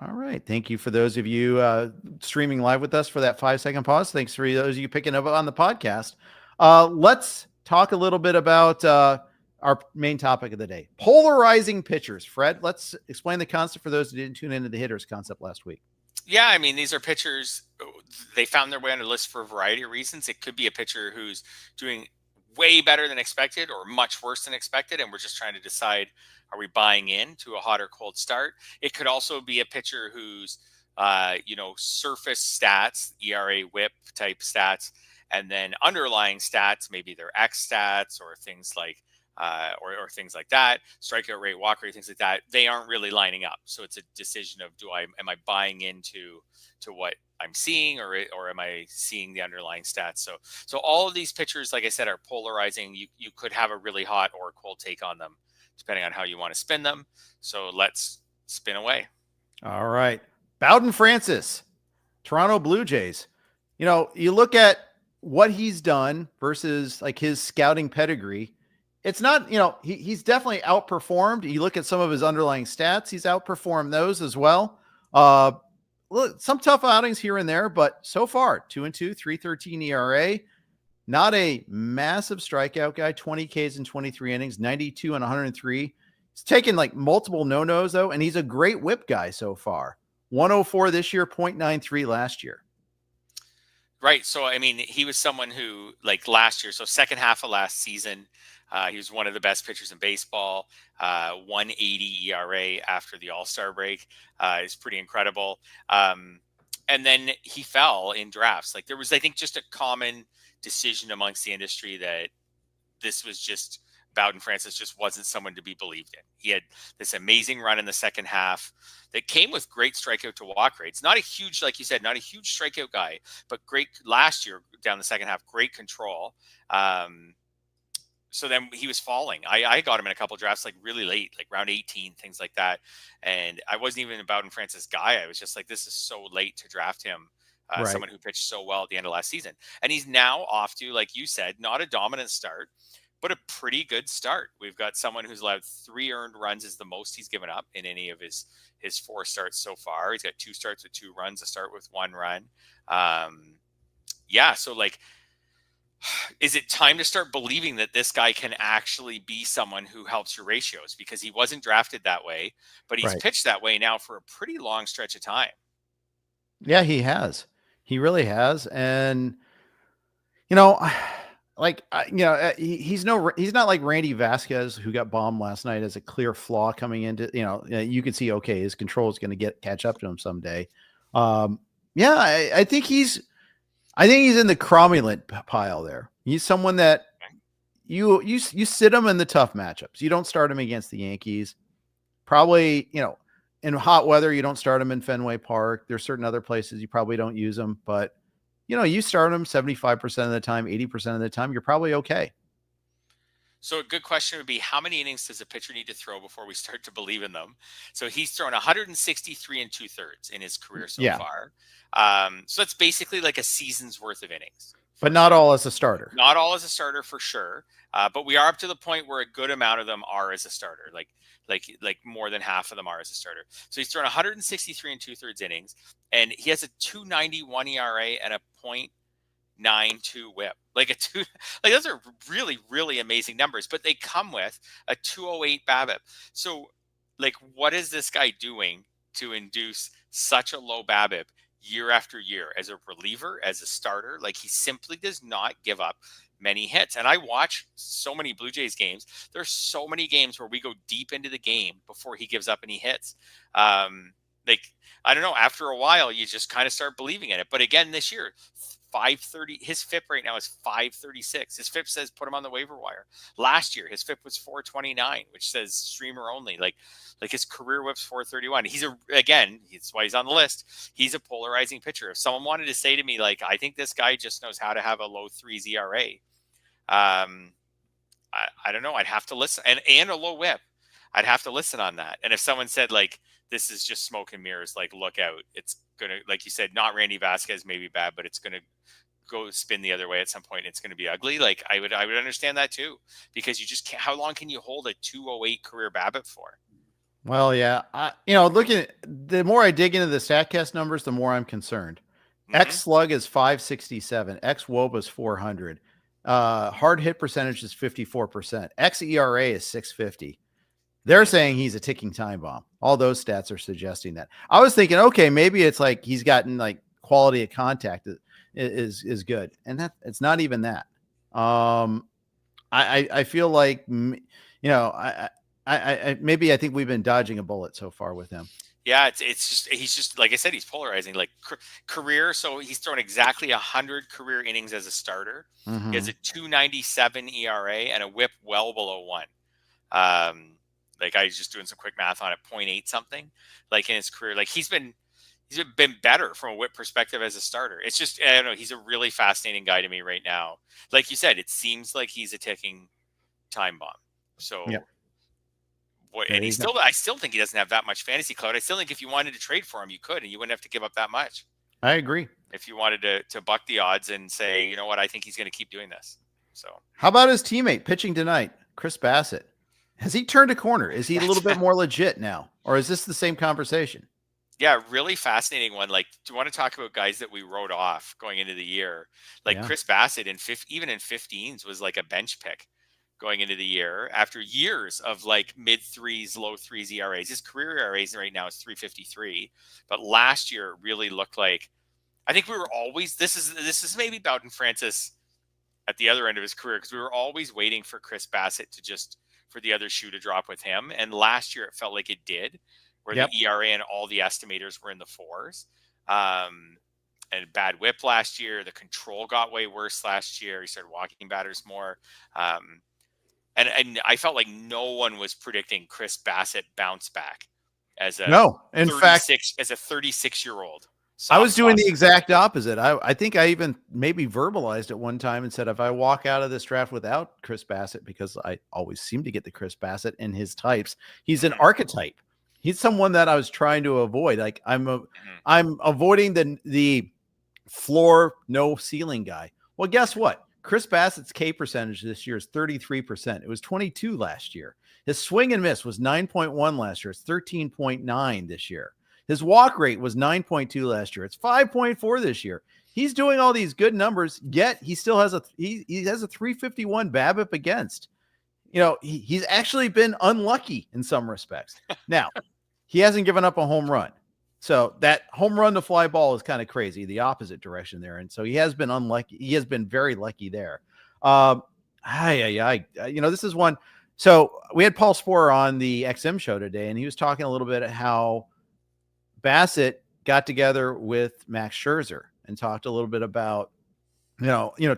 All right. Thank you for those of you streaming live with us for that 5-second pause. Thanks for those of you picking up on the podcast. Let's talk a little bit about our main topic of the day, polarizing pitchers. Fred, let's explain the concept for those who didn't tune into the hitters concept last week. Yeah, I mean, these are pitchers. They found their way on the list for a variety of reasons. It could be a pitcher who's doing way better than expected or much worse than expected, and we're just trying to decide, are we buying in to a hot or cold start? It could also be a pitcher who's surface stats, ERA, whip type stats, and then underlying stats, maybe their X stats or things like or things like that, strikeout rate, walk rate, things like that. They aren't really lining up. So it's a decision of am I buying into what I'm seeing, or am I seeing the underlying stats? So all of these pitchers, like I said, are polarizing. You could have a really hot or cold take on them, depending on how you want to spin them. So let's spin away. All right. Bowden Francis, Toronto Blue Jays. You look at what he's done versus like his scouting pedigree. It's not, he's definitely outperformed. You look at some of his underlying stats, he's outperformed those as well. Look, some tough outings here and there, but so far 2-2, 3.13 ERA, not a massive strikeout guy, 20 Ks in 23 innings, 92 and 103. He's taken like multiple no-nos though, and he's a great whip guy so far. 104 this year, 0.93 last year. Right. So, I mean, he was someone who, like last year, so second half of last season, he was one of the best pitchers in baseball. 180 ERA after the All-Star break is pretty incredible. And then he fell in drafts. Like there was, I think, just a common decision amongst the industry that this was just Bowden Francis just wasn't someone to be believed in. He had this amazing run in the second half that came with great strikeout to walk rates. Not a huge, like you said, not a huge strikeout guy, but great last year down the second half, great control. So then he was falling. I got him in a couple drafts, like really late, like round 18, things like that. And I wasn't even a Bowden Francis guy. I was just like, this is so late to draft him. Right. Someone who pitched so well at the end of last season. And he's now off to, like you said, not a dominant start, but a pretty good start. We've got someone who's allowed 3 earned runs is the most he's given up in any of his 4 starts so far. He's got 2 starts with 2 runs, a start with 1 run. So like, is it time to start believing that this guy can actually be someone who helps your ratios? Because he wasn't drafted that way, but he's pitched that way now for a pretty long stretch of time. Yeah, he has. He really has. And, he's not like Randy Vasquez, who got bombed last night as a clear flaw coming into, you can see, okay, his control is going to catch up to him someday. I think he's in the cromulent pile there. He's someone that you sit him in the tough matchups. You don't start him against the Yankees. Probably, in hot weather, you don't start him in Fenway Park. There's certain other places you probably don't use him, but you start him 75% of the time, 80% of the time, you're probably okay. So a good question would be, how many innings does a pitcher need to throw before we start to believe in them? So he's thrown 163 2/3 in his career so far. So that's basically like a season's worth of innings. But not all as a starter. Not all as a starter for sure. But we are up to the point where a good amount of them are as a starter. Like more than half of them are as a starter. So he's thrown 163 2/3 innings, and he has a 2.91 ERA and a .92 WHIP. Those are really, really amazing numbers, but they come with a 208 BABIP. So what is this guy doing to induce such a low BABIP year after year as a reliever, as a starter? He simply does not give up many hits. And I watch so many Blue Jays games. There's so many games where we go deep into the game before he gives up any hits. I don't know, after a while, you just kind of start believing in it. But again, this year, 530, his FIP right now is 536. His FIP says put him on the waiver wire. Last year, his FIP was 429, which says streamer only. His career whip's 431. That's why he's on the list. He's a polarizing pitcher. If someone wanted to say to me, I think this guy just knows how to have a low 3s ERA, I don't know. I'd have to listen. And a low whip. I'd have to listen on that. And if someone said, this is just smoke and mirrors, look out, it's going to, like you said, not Randy Vasquez may be bad, but it's going to go spin the other way at some point. It's going to be ugly. I would understand that too, because you just can't, how long can you hold a 208 career BABIP for? Well, yeah. Looking at the more I dig into the StatCast numbers, the more I'm concerned. X slug is 567. X WOBA is 400. Hard hit percentage is 54%. X ERA is 650. They're saying he's a ticking time bomb. All those stats are suggesting that. I was thinking, okay, maybe it's he's gotten quality of contact is good, and that it's not even that. I feel like I think we've been dodging a bullet so far with him. Yeah, he's just like I said, he's polarizing. Career, so he's thrown exactly 100 career innings as a starter. He has a 2.97 ERA and a WHIP well below 1. I was just doing some quick math on it, 0.8 something. In his career, he's been better from a WHIP perspective as a starter. It's just, I don't know, he's a really fascinating guy to me right now. Like you said, it seems like he's a ticking time bomb. So, and I still think he doesn't have that much fantasy clout. I still think if you wanted to trade for him, you could, and you wouldn't have to give up that much. I agree. If you wanted to buck the odds and say, you know what, I think he's going to keep doing this. So, how about his teammate pitching tonight, Chris Bassitt? Has he turned a corner? Is he a little bit more legit now? Or is this the same conversation? Yeah, really fascinating one. Do you want to talk about guys that we wrote off going into the year? Chris Bassitt, even in 15s, was a bench pick going into the year after years of mid 3s, low 3s ERAs. His career ERAs right now is 3.53. But last year it really looked like, I think we were always, this is maybe Bowden Francis at the other end of his career, because we were always waiting for Chris Bassitt for the other shoe to drop with him. And last year it felt like it did, where the ERA and all the estimators were in the 4s. And bad whip last year. The control got way worse last year. He started walking batters more. And I felt like no one was predicting Chris Bassitt bounce back as a 36-year-old. I was doing the exact opposite. I think I even maybe verbalized it one time and said, if I walk out of this draft without Chris Bassitt, because I always seem to get the Chris Bassitt in his types, he's an archetype. He's someone that I was trying to avoid. I'm avoiding the floor, no ceiling guy. Well, guess what? Chris Bassitt's K percentage this year is 33%. It was 22 last year. His swing and miss was 9.1 last year. It's 13.9 this year. His walk rate was 9.2 last year. It's 5.4 this year. He's doing all these good numbers, yet he still has he has a 351 BABIP against. He's actually been unlucky in some respects. Now, he hasn't given up a home run. So that home run to fly ball is kind of crazy, the opposite direction there. And so he has been unlucky. He has been very lucky there. This is one. So we had Paul Sporer on the XM show today, and he was talking a little bit at how Bassitt got together with Max Scherzer and talked a little bit about,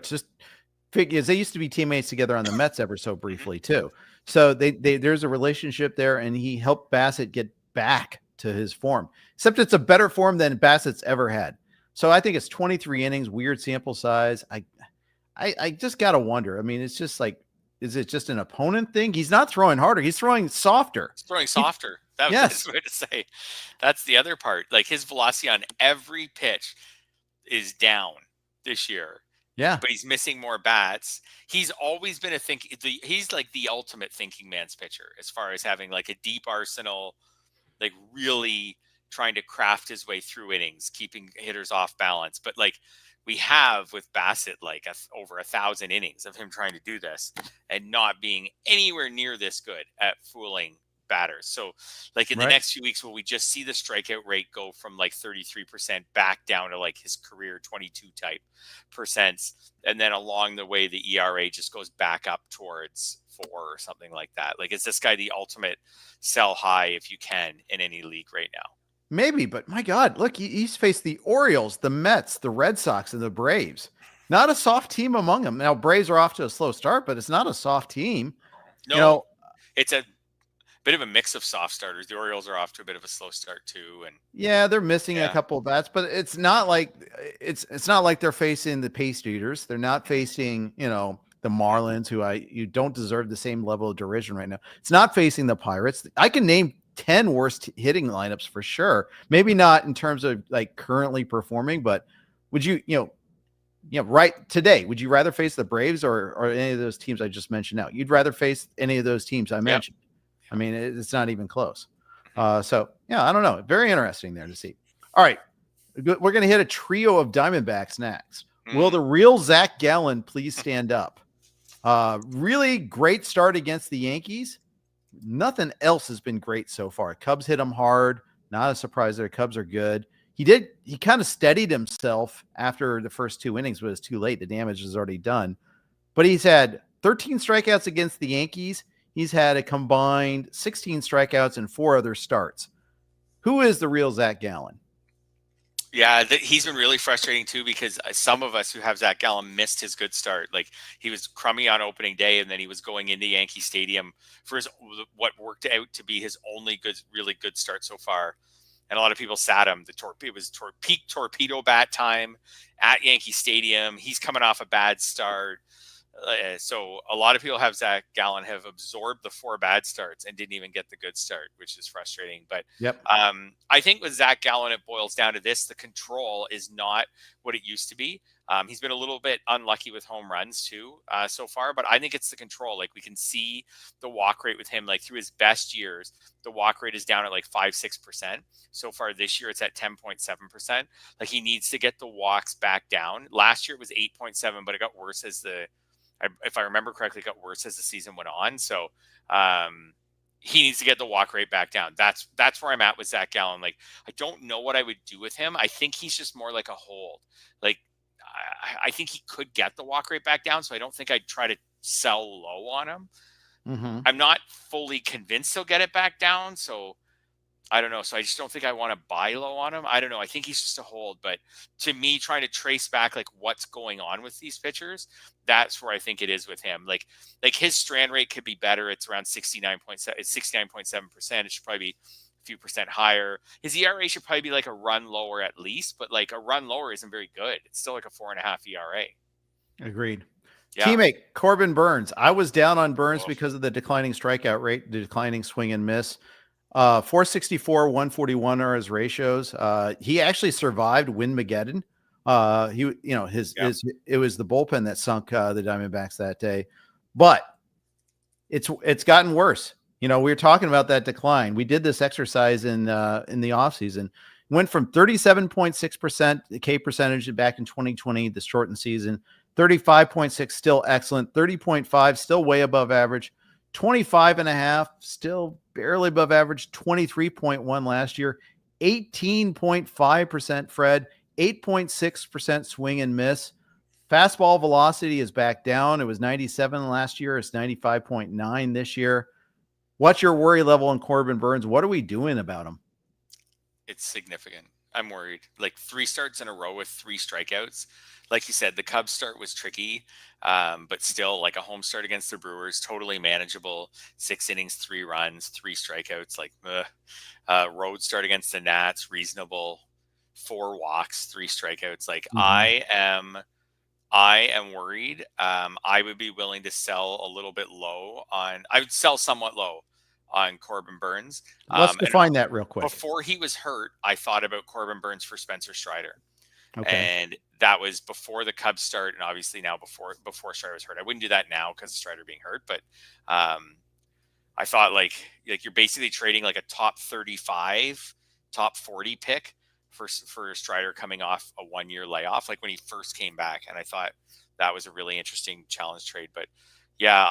just figures they used to be teammates together on the Mets ever so briefly too. So there's a relationship there, and he helped Bassitt get back to his form, except it's a better form than Bassitt's ever had. So I think it's 23 innings, weird sample size. I just got to wonder. I mean, it's just like, is it just an opponent thing? He's not throwing harder. He's throwing softer. He's throwing softer. That was the way to say. That's the other part. Like his velocity on every pitch is down this year. Yeah. But he's missing more bats. He's always been he's like the ultimate thinking man's pitcher as far as having like a deep arsenal, like really trying to craft his way through innings, keeping hitters off balance. But like we have with Bassitt, like over 1,000 innings of him trying to do this and not being anywhere near this good at fooling batters. So like in the next few weeks, will we just see the strikeout rate go from like 33% back down to like his career 22 type percents? And then along the way, the ERA just goes back up towards 4 or something like that. Like, is this guy the ultimate sell high if you can in any league right now? Maybe, but my God, look, he's faced the Orioles, the Mets, the Red Sox, and the Braves. Not a soft team among them. Now, Braves are off to a slow start, but it's not a soft team. No, it's a bit of a mix of soft starters. The Orioles are off to a bit of a slow start too, and yeah, they're missing a couple of bats, but it's not like they're facing the Pace Eaters. They're not facing the Marlins, who you don't deserve the same level of derision right now. It's not facing the Pirates. I can name 10 worst hitting lineups for sure. Maybe not in terms of like currently performing, but would you right today, would you rather face the Braves or any of those teams I just mentioned now? You'd rather face any of those teams I mentioned. I mean, it's not even close. So yeah, I don't know. Very interesting there to see. All right. We're going to hit a trio of Diamondbacks next. Will the real Zac Gallen please stand up? Really great start against the Yankees. Nothing else has been great so far. Cubs hit him hard. Not a surprise there. Cubs are good. He kind of steadied himself after the first 2 innings, but it's too late. The damage is already done. But he's had 13 strikeouts against the Yankees. He's had a combined 16 strikeouts and 4 other starts. Who is the real Zac Gallen? Yeah, he's been really frustrating too, because some of us who have Zac Gallen missed his good start. Like he was crummy on opening day, and then he was going into Yankee Stadium for what worked out to be his only really good start so far. And a lot of people sat him. It was peak torpedo bat time at Yankee Stadium. He's coming off a bad start. So a lot of people have Zac Gallen have absorbed the 4 bad starts and didn't even get the good start, which is frustrating. But I think with Zac Gallen, it boils down to this: the control is not what it used to be. He's been a little bit unlucky with home runs too so far, but I think it's the control. Like we can see the walk rate with him, like through his best years, the walk rate is down at like 5-6%. So far this year, it's at 10.7%. Like he needs to get the walks back down. Last year it was 8.7, but it got worse if I remember correctly, it got worse as the season went on. So he needs to get the walk rate back down. That's where I'm at with Zac Gallen. Like, I don't know what I would do with him. I think he's just more like a hold. Like, I think he could get the walk rate back down. So I don't think I'd try to sell low on him. Mm-hmm. I'm not fully convinced he'll get it back down. So I don't know. So I just don't think I want to buy low on him. I don't know. I think he's just a hold. But to me, trying to trace back like what's going on with these pitchers, that's where I think it is with him. Like his strand rate could be better. It's around 69.7%. It's 69.7%. It should probably be a few percent higher. His ERA should probably be like a run lower at least, but like a run lower isn't very good. It's still like a 4.5 ERA. Agreed. Yeah. Teammate Corbin Burnes. I was down on Burnes because of the declining strikeout rate, the declining swing and miss. 464, 141 are his ratios. He actually survived Win-Mageddon. It was the bullpen that sunk the Diamondbacks that day, but it's gotten worse. We were talking about that decline. We did this exercise in the off season. went from 37.6% K percentage back in 2020, the shortened season, 35.6 still excellent, 30.5 still way above average, 25.5 still barely above average, 23.1 last year, 18.5% Fred, 8.6% swing and miss. Fastball velocity is back down. It was 97 last year. It's 95.9 this year. What's your worry level on Corbin Burnes? What are we doing about him? It's significant. I'm worried. Like 3 starts in a row with 3 strikeouts. Like you said, the Cubs start was tricky, but still, like a home start against the Brewers, totally manageable. 6 innings, 3 runs, 3 strikeouts. Like road start against the Nats, reasonable. 4 walks, 3 strikeouts. Like I am worried. I would be willing to sell a little bit low on. I would sell somewhat low on Corbin Burnes. Let's define that real quick. Before he was hurt, I thought about Corbin Burnes for Spencer Strider. Okay. And that was before the Cubs start, and obviously now before Strider was hurt. I wouldn't do that now because of Strider being hurt, but I thought like you're basically trading like a top 35, top 40 pick for Strider coming off a 1-year layoff, like when he first came back. And I thought that was a really interesting challenge trade. But yeah,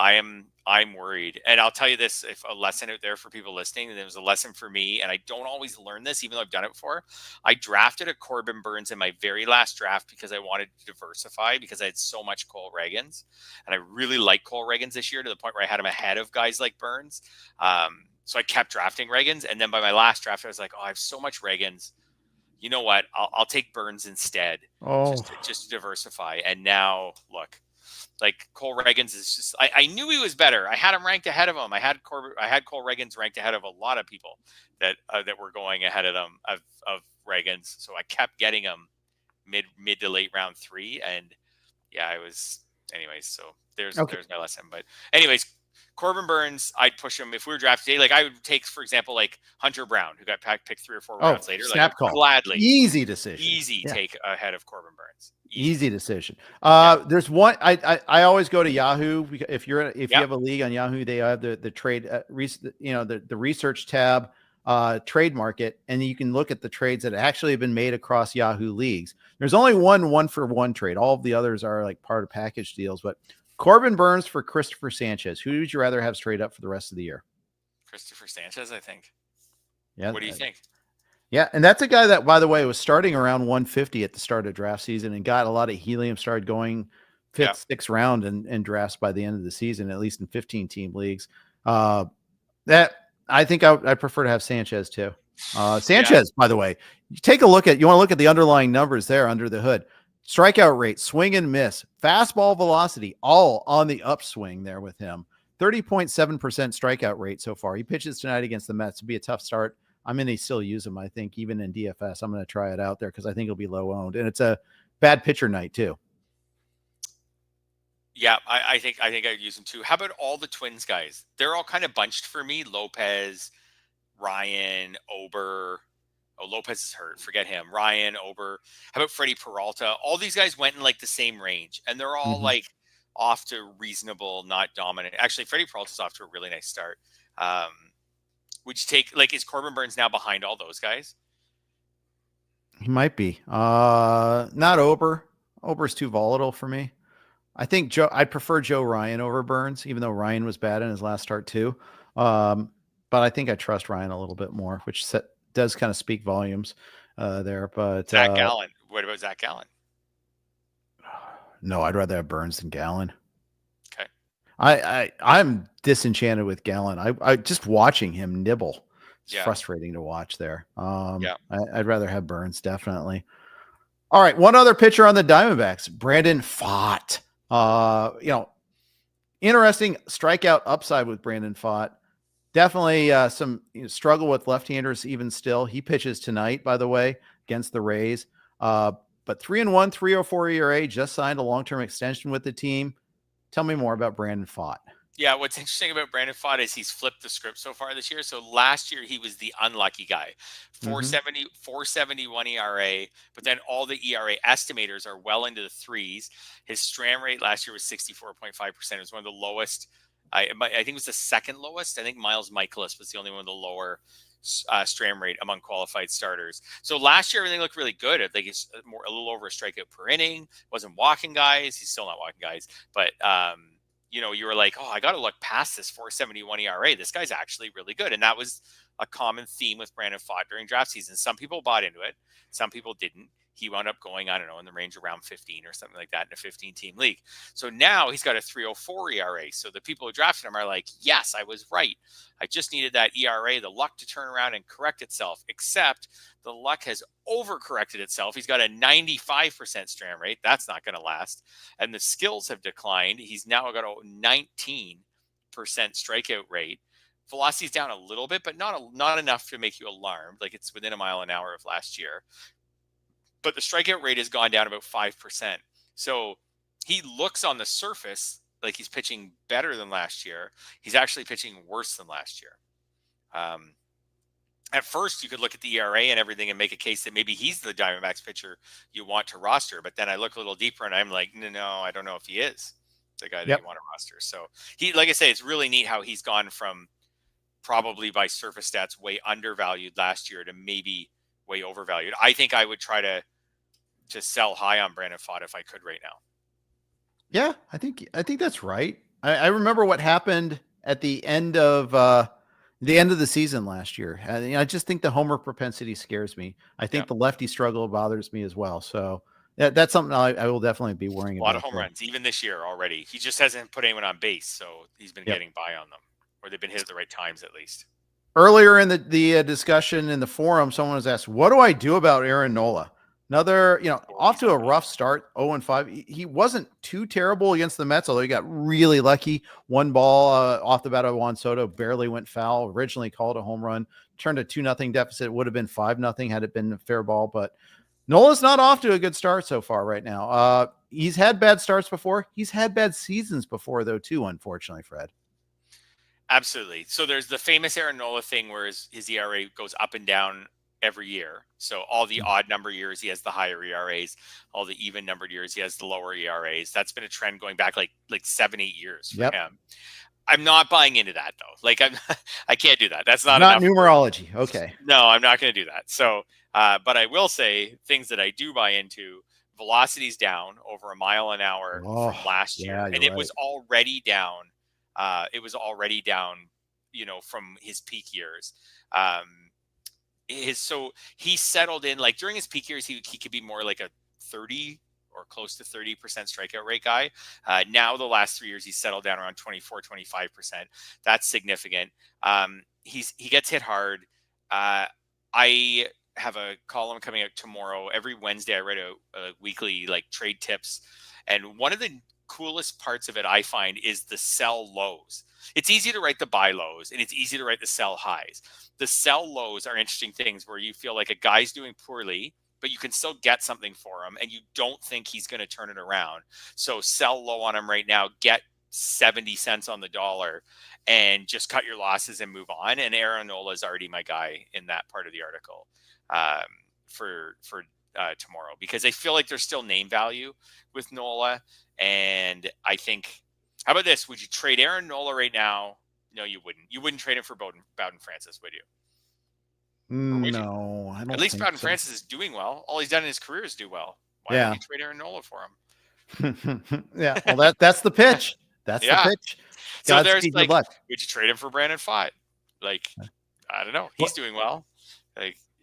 I'm worried. And I'll tell you this, if a lesson out there for people listening, and it was a lesson for me, and I don't always learn this, even though I've done it before. I drafted a Corbin Burnes in my very last draft because I wanted to diversify, because I had so much Cole Reagans, and I really like Cole Reagans this year to the point where I had him ahead of guys like Burnes. So I kept drafting Reagans. And then by my last draft, I was like, oh, I have so much Reagans. You know what? I'll take Burnes instead, just to diversify. And now look, like Cole Reagans is just, I knew he was better. I had him ranked ahead of him. I had Cole Reagans ranked ahead of a lot of people that were going ahead of them of Reagans. So I kept getting him mid to late round 3. And yeah, I was anyways. So there's my lesson. But anyways, Corbin Burnes, I'd push him if we were drafted today. Like I would take, for example, like Hunter Brown, who got picked 3 or 4 rounds later. Snap like call. Gladly. Easy decision. Take ahead of Corbin Burnes. Easy decision. There's one I always go to Yahoo. If you have a league on Yahoo, they have the trade the research tab, trade market, and you can look at the trades that actually have been made across Yahoo leagues. There's only one 1-for-1 trade. All of the others are like part of package deals, but Corbin Burnes for Christopher Sanchez. Who would you rather have straight up for the rest of the year? Christopher Sanchez, I think. Yeah. What do you think? Yeah, and that's a guy that, by the way, was starting around 150 at the start of draft season and got a lot of helium, started going 5th, 6th round in drafts by the end of the season, at least in 15-team leagues. That I think I prefer to have Sanchez too. Sanchez, by the way, you want to look at the underlying numbers there under the hood. Strikeout rate, swing and miss, fastball velocity, all on the upswing there with him. 30.7% strikeout rate so far. He pitches tonight against the Mets. It'll be a tough start. I'm going to still use him, I think, even in DFS. I'm going to try it out there because I think it'll be low owned. And it's a bad pitcher night, too. Yeah, I think I'd use him, too. How about all the Twins guys? They're all kind of bunched for me. Lopez, Ryan, Ober. Oh, Lopez is hurt. Forget him. Ryan, Ober. How about Freddie Peralta? All these guys went in like the same range, and they're all like off to reasonable, not dominant. Actually, Freddie Peralta's off to a really nice start. Would you take, like, is Corbin Burnes now behind all those guys? He might be. Not Ober. Ober's too volatile for me. I think I'd prefer Joe Ryan over Burnes, even though Ryan was bad in his last start too. But I think I trust Ryan a little bit more, which does kind of speak volumes there. But Zac Gallen. What about Zac Gallen? No, I'd rather have Burnes than Gallen. Okay. I'm disenchanted with Gallen. I just watching him nibble. It's frustrating to watch there. I'd rather have Burnes, definitely. All right, one other pitcher on the Diamondbacks, Brandon Pfaadt. Interesting strikeout upside with Brandon Pfaadt. Definitely some struggle with left-handers even still. He pitches tonight, by the way, against the Rays. But 3-1, 3.04 ERA, just signed a long-term extension with the team. Tell me more about Brandon Pfaadt. Yeah, what's interesting about Brandon Pfaadt is he's flipped the script so far this year. So last year he was the unlucky guy. 471 ERA, but then all the ERA estimators are well into the 3s. His strand rate last year was 64.5%. It was one of the lowest. I think it was the second lowest. I think Miles Michaelis was the only one of the lower strand rate among qualified starters. So last year, everything looked really good. I think he's a little over a strikeout per inning. Wasn't walking guys. He's still not walking guys. But, you were like, oh, I got to look past this 4.71 ERA. This guy's actually really good. And that was a common theme with Brandon Pfaadt during draft season. Some people bought into it. Some people didn't. He wound up going, I don't know, in the range around 15 or something like that in a 15-team league. So now he's got a 3.04 ERA. So the people who drafted him are like, yes, I was right. I just needed that ERA, the luck to turn around and correct itself, except the luck has overcorrected itself. He's got a 95% strand rate. That's not going to last. And the skills have declined. He's now got a 19% strikeout rate. Velocity's down a little bit, but not enough to make you alarmed. Like it's within a mile an hour of last year. But the strikeout rate has gone down about 5%. So he looks on the surface like he's pitching better than last year. He's actually pitching worse than last year. At first, you could look at the ERA and everything and make a case that maybe he's the Diamondbacks pitcher you want to roster. But then I look a little deeper and I'm like, no, I don't know if he is the guy that you want to roster. So he, like I say, it's really neat how he's gone from probably by surface stats way undervalued last year to maybe way overvalued. I think I would try to sell high on Brandon Pfaadt if I could right now. Yeah, I think that's right. I remember what happened at the end of the season last year. I just think the homer propensity scares me. I think the lefty struggle bothers me as well. So that's something I will definitely be worrying about. A lot of home runs, even this year already. He just hasn't put anyone on base, so he's been getting by on them, or they've been hit at the right times at least. Earlier in the discussion in the forum, someone was asked, what do I do about Aaron Nola? Another, off to a rough start, 0-5. He wasn't too terrible against the Mets, although he got really lucky. One ball off the bat of Juan Soto barely went foul. Originally called a home run, turned a 2-0 deficit. It would have been 5-0 had it been a fair ball. But Nola's not off to a good start so far right now. He's had bad starts before. He's had bad seasons before, though, too, unfortunately, Fred. Absolutely. So there's the famous Aaron Nola thing where his ERA goes up and down every year. So all the odd number years, he has the higher ERAs. All the even numbered years, he has the lower ERAs. That's been a trend going back like 7-8 years for him. I'm not buying into that though. Like I can't do that. That's not enough numerology. Okay. No, I'm not going to do that. So, but I will say things that I do buy into. Velocity's down over a mile an hour from last year, and it was already down. From his peak years. So he settled in, like during his peak years, he could be more like a 30 or close to 30% strikeout rate guy. Now the last 3 years, he's settled down around 24-25%. That's significant. He gets hit hard. I have a column coming out tomorrow. Every Wednesday, I write a weekly trade tips. And one of the coolest parts of it, I find, is the sell lows. It's easy to write the buy lows and it's easy to write the sell highs. The sell lows are interesting things where you feel like a guy's doing poorly, but you can still get something for him and you don't think he's going to turn it around. So sell low on him right now, get 70 cents on the dollar and just cut your losses and move on. And Aaron Nola is already my guy in that part of the article for tomorrow, because I feel like there's still name value with Nola. And I think, how about this? Would you trade Aaron Nola right now? No, you wouldn't. You wouldn't trade him for Bowden Francis, would you? No, I don't. At least Bowden Francis is doing well. All he's done in his career is do well. Why don't you trade Aaron Nola for him? Yeah, well, that's the pitch. That's the pitch. So there's would you trade him for Brandon Pfaadt? I don't know. He's doing well.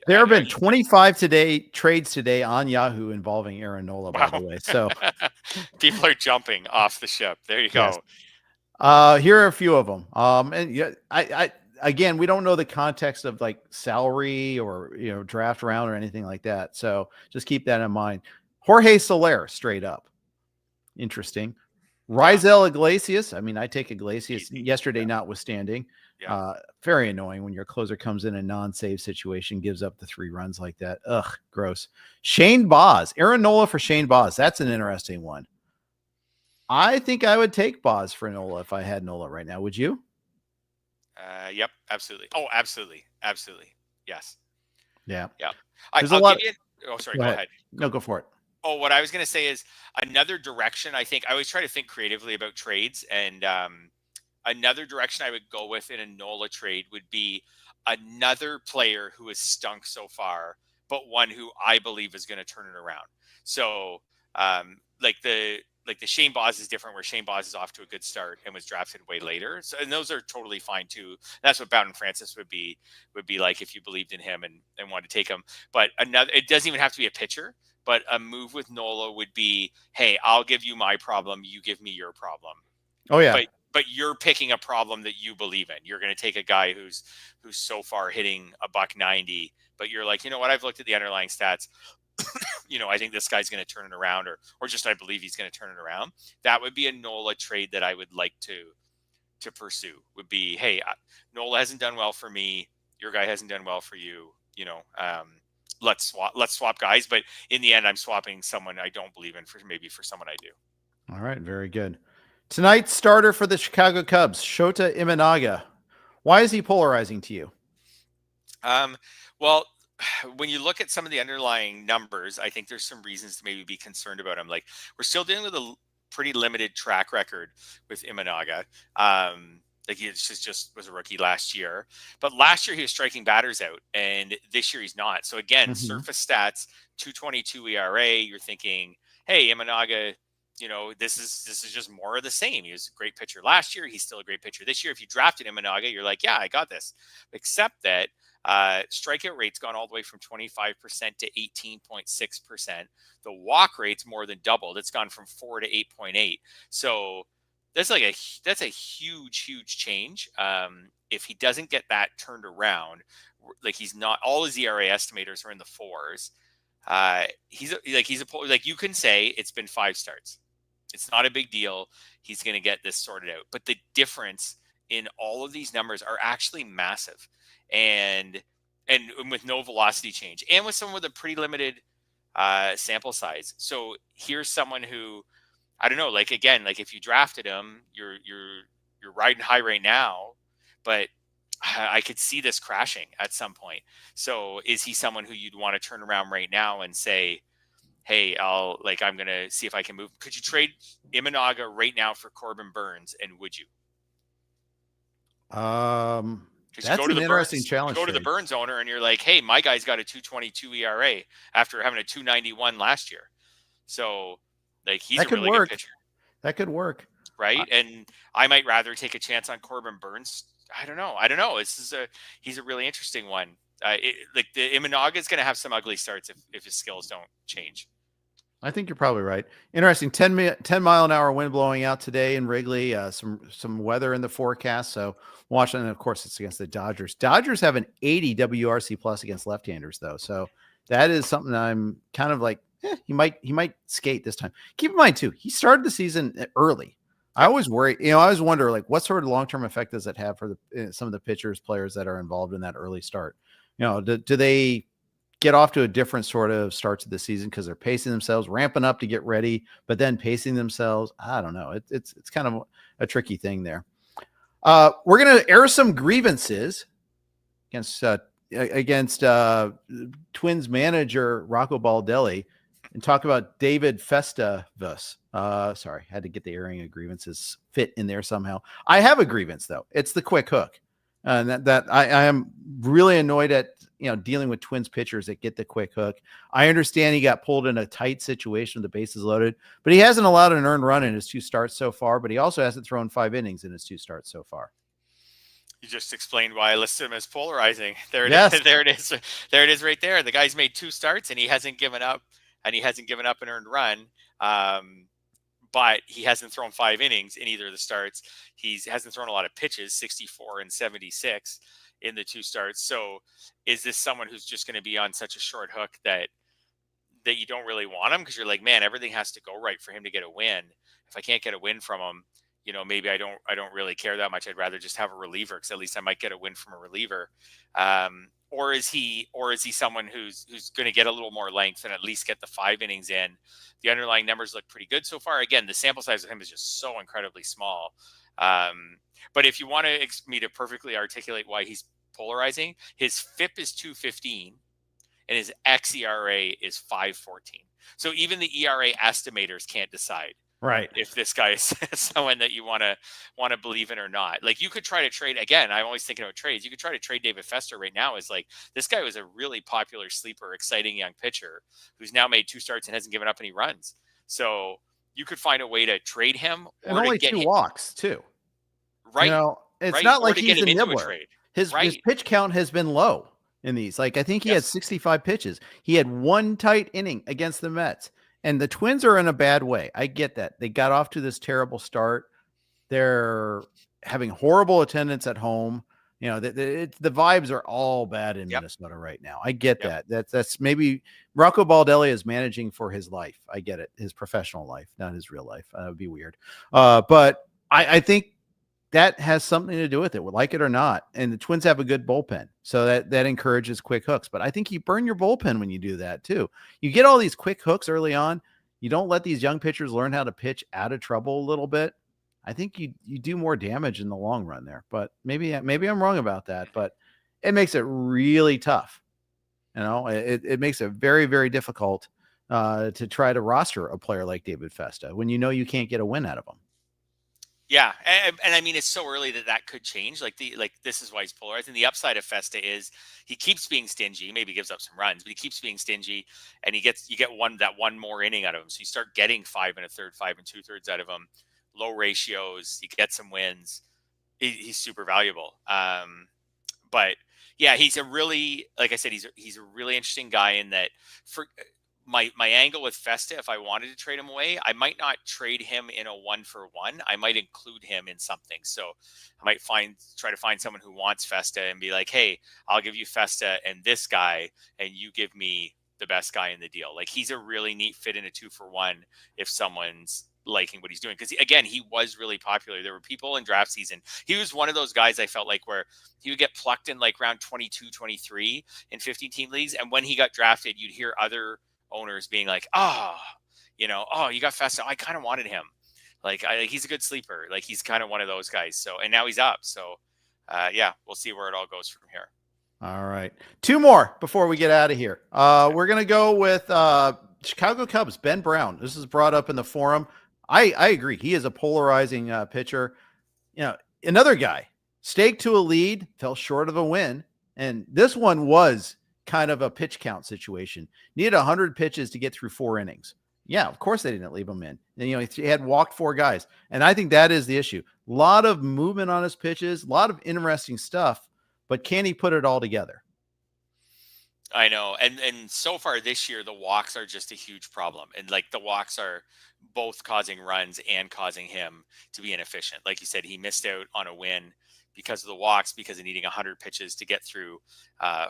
There have been 25 trades today on Yahoo involving Aaron Nola, by the way. So people are jumping off the ship. There you go. Here are a few of them. And I again, we don't know the context of salary or draft round or anything like that. So just keep that in mind. Jorge Soler, straight up. Interesting. Raisel Iglesias. I mean, I take Iglesias yesterday, notwithstanding. Very annoying when your closer comes in a non-save situation, gives up the 3 runs like that. Ugh, gross. Shane Baz. Aaron Nola for Shane Baz. That's an interesting one. I think I would take Baz for Nola if I had Nola right now. Would you? Yep, absolutely. Oh, absolutely. Absolutely. Yes. Yeah. Yeah. There's a lot. Sorry. Go ahead. No, go for it. Oh, what I was going to say is another direction. I think I always try to think creatively about trades, and another direction I would go with in a Nola trade would be another player who has stunk so far, but one who I believe is going to turn it around. So, like the Shane Boz is different, where Shane Boz is off to a good start and was drafted way later. So, and those are totally fine too. That's what Bowden Francis would be like if you believed in him and wanted to take him. But another, it doesn't even have to be a pitcher, but a move with Nola would be, hey, I'll give you my problem, you give me your problem. Oh yeah. But you're picking a problem that you believe in. You're going to take a guy who's so far hitting $190, but you're like, you know what? I've looked at the underlying stats. I think this guy's going to turn it around, or just I believe he's going to turn it around. That would be a Nola trade that I would like to pursue. Would be, hey, Nola hasn't done well for me. Your guy hasn't done well for you. Let's swap guys. But in the end, I'm swapping someone I don't believe in for someone I do. All right, very good. Tonight's starter for the Chicago Cubs, Shota Imanaga. Why is he polarizing to you? Well, when you look at some of the underlying numbers, I think there's some reasons to maybe be concerned about him. Like, we're still dealing with a pretty limited track record with Imanaga. Like, he just was a rookie last year, but last year he was striking batters out, and this year he's not. So again, surface stats, 2.22 ERA. You're thinking, hey, Imanaga, this is just more of the same. He was a great pitcher last year. He's still a great pitcher this year. If you drafted Imanaga, you're like, yeah, I got this. Except that strikeout rate's gone all the way from 25% to 18.6%. The walk rate's more than doubled. It's gone from 4 to 8.8. So that's a huge change. If he doesn't get that turned around, like, he's not, all his ERA estimators are in the 4s. You can say it's been 5 starts. It's not a big deal. He's going to get this sorted out. But the difference in all of these numbers are actually massive. And with no velocity change, and with someone with a pretty limited sample size. So here's someone who, I don't know, like, again, like, if you drafted him, you're riding high right now, but I could see this crashing at some point. So is he someone who you'd want to turn around right now and say, hey, I'm going to see if I can move? Could you trade Imanaga right now for Corbin Burnes? And would you? That's an interesting challenge. You go to the Burnes owner and you're like, hey, my guy's got a 2.22 ERA after having a 2.91 last year. So, like, he's a really good pitcher. That could work. Right. And I might rather take a chance on Corbin Burnes. I don't know. He's a really interesting one. The Imanaga is going to have some ugly starts if his skills don't change. I think you're probably right. Interesting. 10 mile an hour wind blowing out today in Wrigley. Some weather in the forecast. So Washington, of course, it's against the Dodgers. Dodgers have an 80 WRC plus against left-handers, though. So that is something I'm kind of like, he might skate this time. Keep in mind too, he started the season early. I always worry, I always wonder, like, what sort of long-term effect does it have for some of the players that are involved in that early start? Do they get off to a different sort of start to the season because they're pacing themselves, ramping up to get ready, but then pacing themselves? I don't know. It's kind of a tricky thing there. We're going to air some grievances against Twins manager Rocco Baldelli and talk about David Festa. Sorry, had to get the airing of grievances fit in there somehow. I have a grievance, though. It's the quick hook. And that I am really annoyed at, dealing with Twins pitchers that get the quick hook. I understand he got pulled in a tight situation with the bases loaded, but he hasn't allowed an earned run in his 2 starts so far, but he also hasn't thrown 5 innings in his 2 starts so far. You just explained why I listed him as polarizing. There it is. There it is. There it is right there. The guy's made 2 starts and he hasn't given up an earned run. But he hasn't thrown 5 innings in either of the starts. He hasn't thrown a lot of pitches, 64 and 76 in the 2 starts. So is this someone who's just going to be on such a short hook that you don't really want him? Because you're like, man, everything has to go right for him to get a win. If I can't get a win from him, maybe I don't really care that much. I'd rather just have a reliever, because at least I might get a win from a reliever. Or is he someone who's going to get a little more length and at least get the 5 innings in? The underlying numbers look pretty good so far. Again, the sample size of him is just so incredibly small. But if you want me to perfectly articulate why he's polarizing, his FIP is 2.15 and his xERA is 5.14. So even the ERA estimators can't decide Right. if this guy is someone that you want to believe in or not. Like, you could try to trade again. I'm always thinking about trades. You could try to trade David Festa right now. Is like, this guy was a really popular sleeper, exciting young pitcher who's now made 2 starts and hasn't given up any runs. So you could find a way to trade him And or to only get 2 him walks too. right, It's right, not or like to he's get a him into a nibbler. trade. His Right. pitch count has been low in these. Like, I think he had Yes. 65 pitches. He had 1 tight inning against the Mets. And the Twins are in a bad way. I get that. They got off to this terrible start. They're having horrible attendance at home. The vibes are all bad in Minnesota right now. I get that. That's maybe Rocco Baldelli is managing for his life. I get it. His professional life, not his real life. That would be weird. But I think that has something to do with it, like it or not. And the Twins have a good bullpen, so that encourages quick hooks. But I think you burn your bullpen when you do that too. You get all these quick hooks early on. You don't let these young pitchers learn how to pitch out of trouble a little bit. I think you do more damage in the long run there. But maybe I'm wrong about that. But it makes it really tough. It makes it very, very difficult to try to roster a player like David Festa when you can't get a win out of him. Yeah, and I mean, it's so early that could change. Like this is why he's polarizing. The upside of Festa is he keeps being stingy. Maybe gives up some runs, but he keeps being stingy, and you get one more inning out of him. So you start getting 5 1/3, 5 2/3 out of him. Low ratios, you get some wins. He's super valuable. But yeah, he's a really, like I said, he's a really interesting guy in that for. My angle with Festa, if I wanted to trade him away, I might not trade him in a 1-for-1. I might include him in something. So I might try to find someone who wants Festa and be like, hey, I'll give you Festa and this guy, and you give me the best guy in the deal. Like, he's a really neat fit in a 2-for-1 if someone's liking what he's doing. Because again, he was really popular. There were people in draft season. He was one of those guys I felt like where he would get plucked in like round 22, 23 in 15-team leagues. And when he got drafted, you'd hear other owners being like, you got Festa. I kind of wanted him. He's a good sleeper. Like, he's kind of one of those guys. So, and now he's up. So, we'll see where it all goes from here. All right. 2 more before we get out of here. We're going to go with Chicago Cubs, Ben Brown. This is brought up in the forum. I agree. He is a polarizing pitcher. Another guy staked to a lead, fell short of a win. And this one was kind of a pitch count situation. Needed 100 pitches to get through 4 innings. Yeah, of course they didn't leave him in. And, he had walked 4 guys. And I think that is the issue. A lot of movement on his pitches, a lot of interesting stuff, but can he put it all together? I know. And so far this year, the walks are just a huge problem. And like, the walks are both causing runs and causing him to be inefficient. Like you said, he missed out on a win because of the walks, because of needing 100 pitches to get through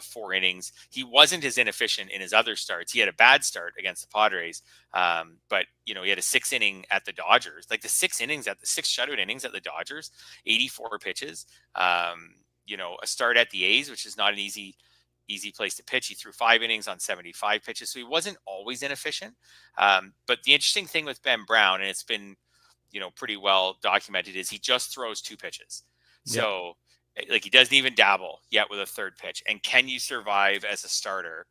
4 innings. He wasn't as inefficient in his other starts. He had a bad start against the Padres, but he had a 6 inning at the Dodgers. Like, the 6 shutout innings at the Dodgers, 84 pitches. A start at the A's, which is not an easy place to pitch. He threw 5 innings on 75 pitches, so he wasn't always inefficient. But the interesting thing with Ben Brown, and it's been pretty well documented, is he just throws 2 pitches. So, like, he doesn't even dabble yet with a 3rd pitch. And can you survive as a starter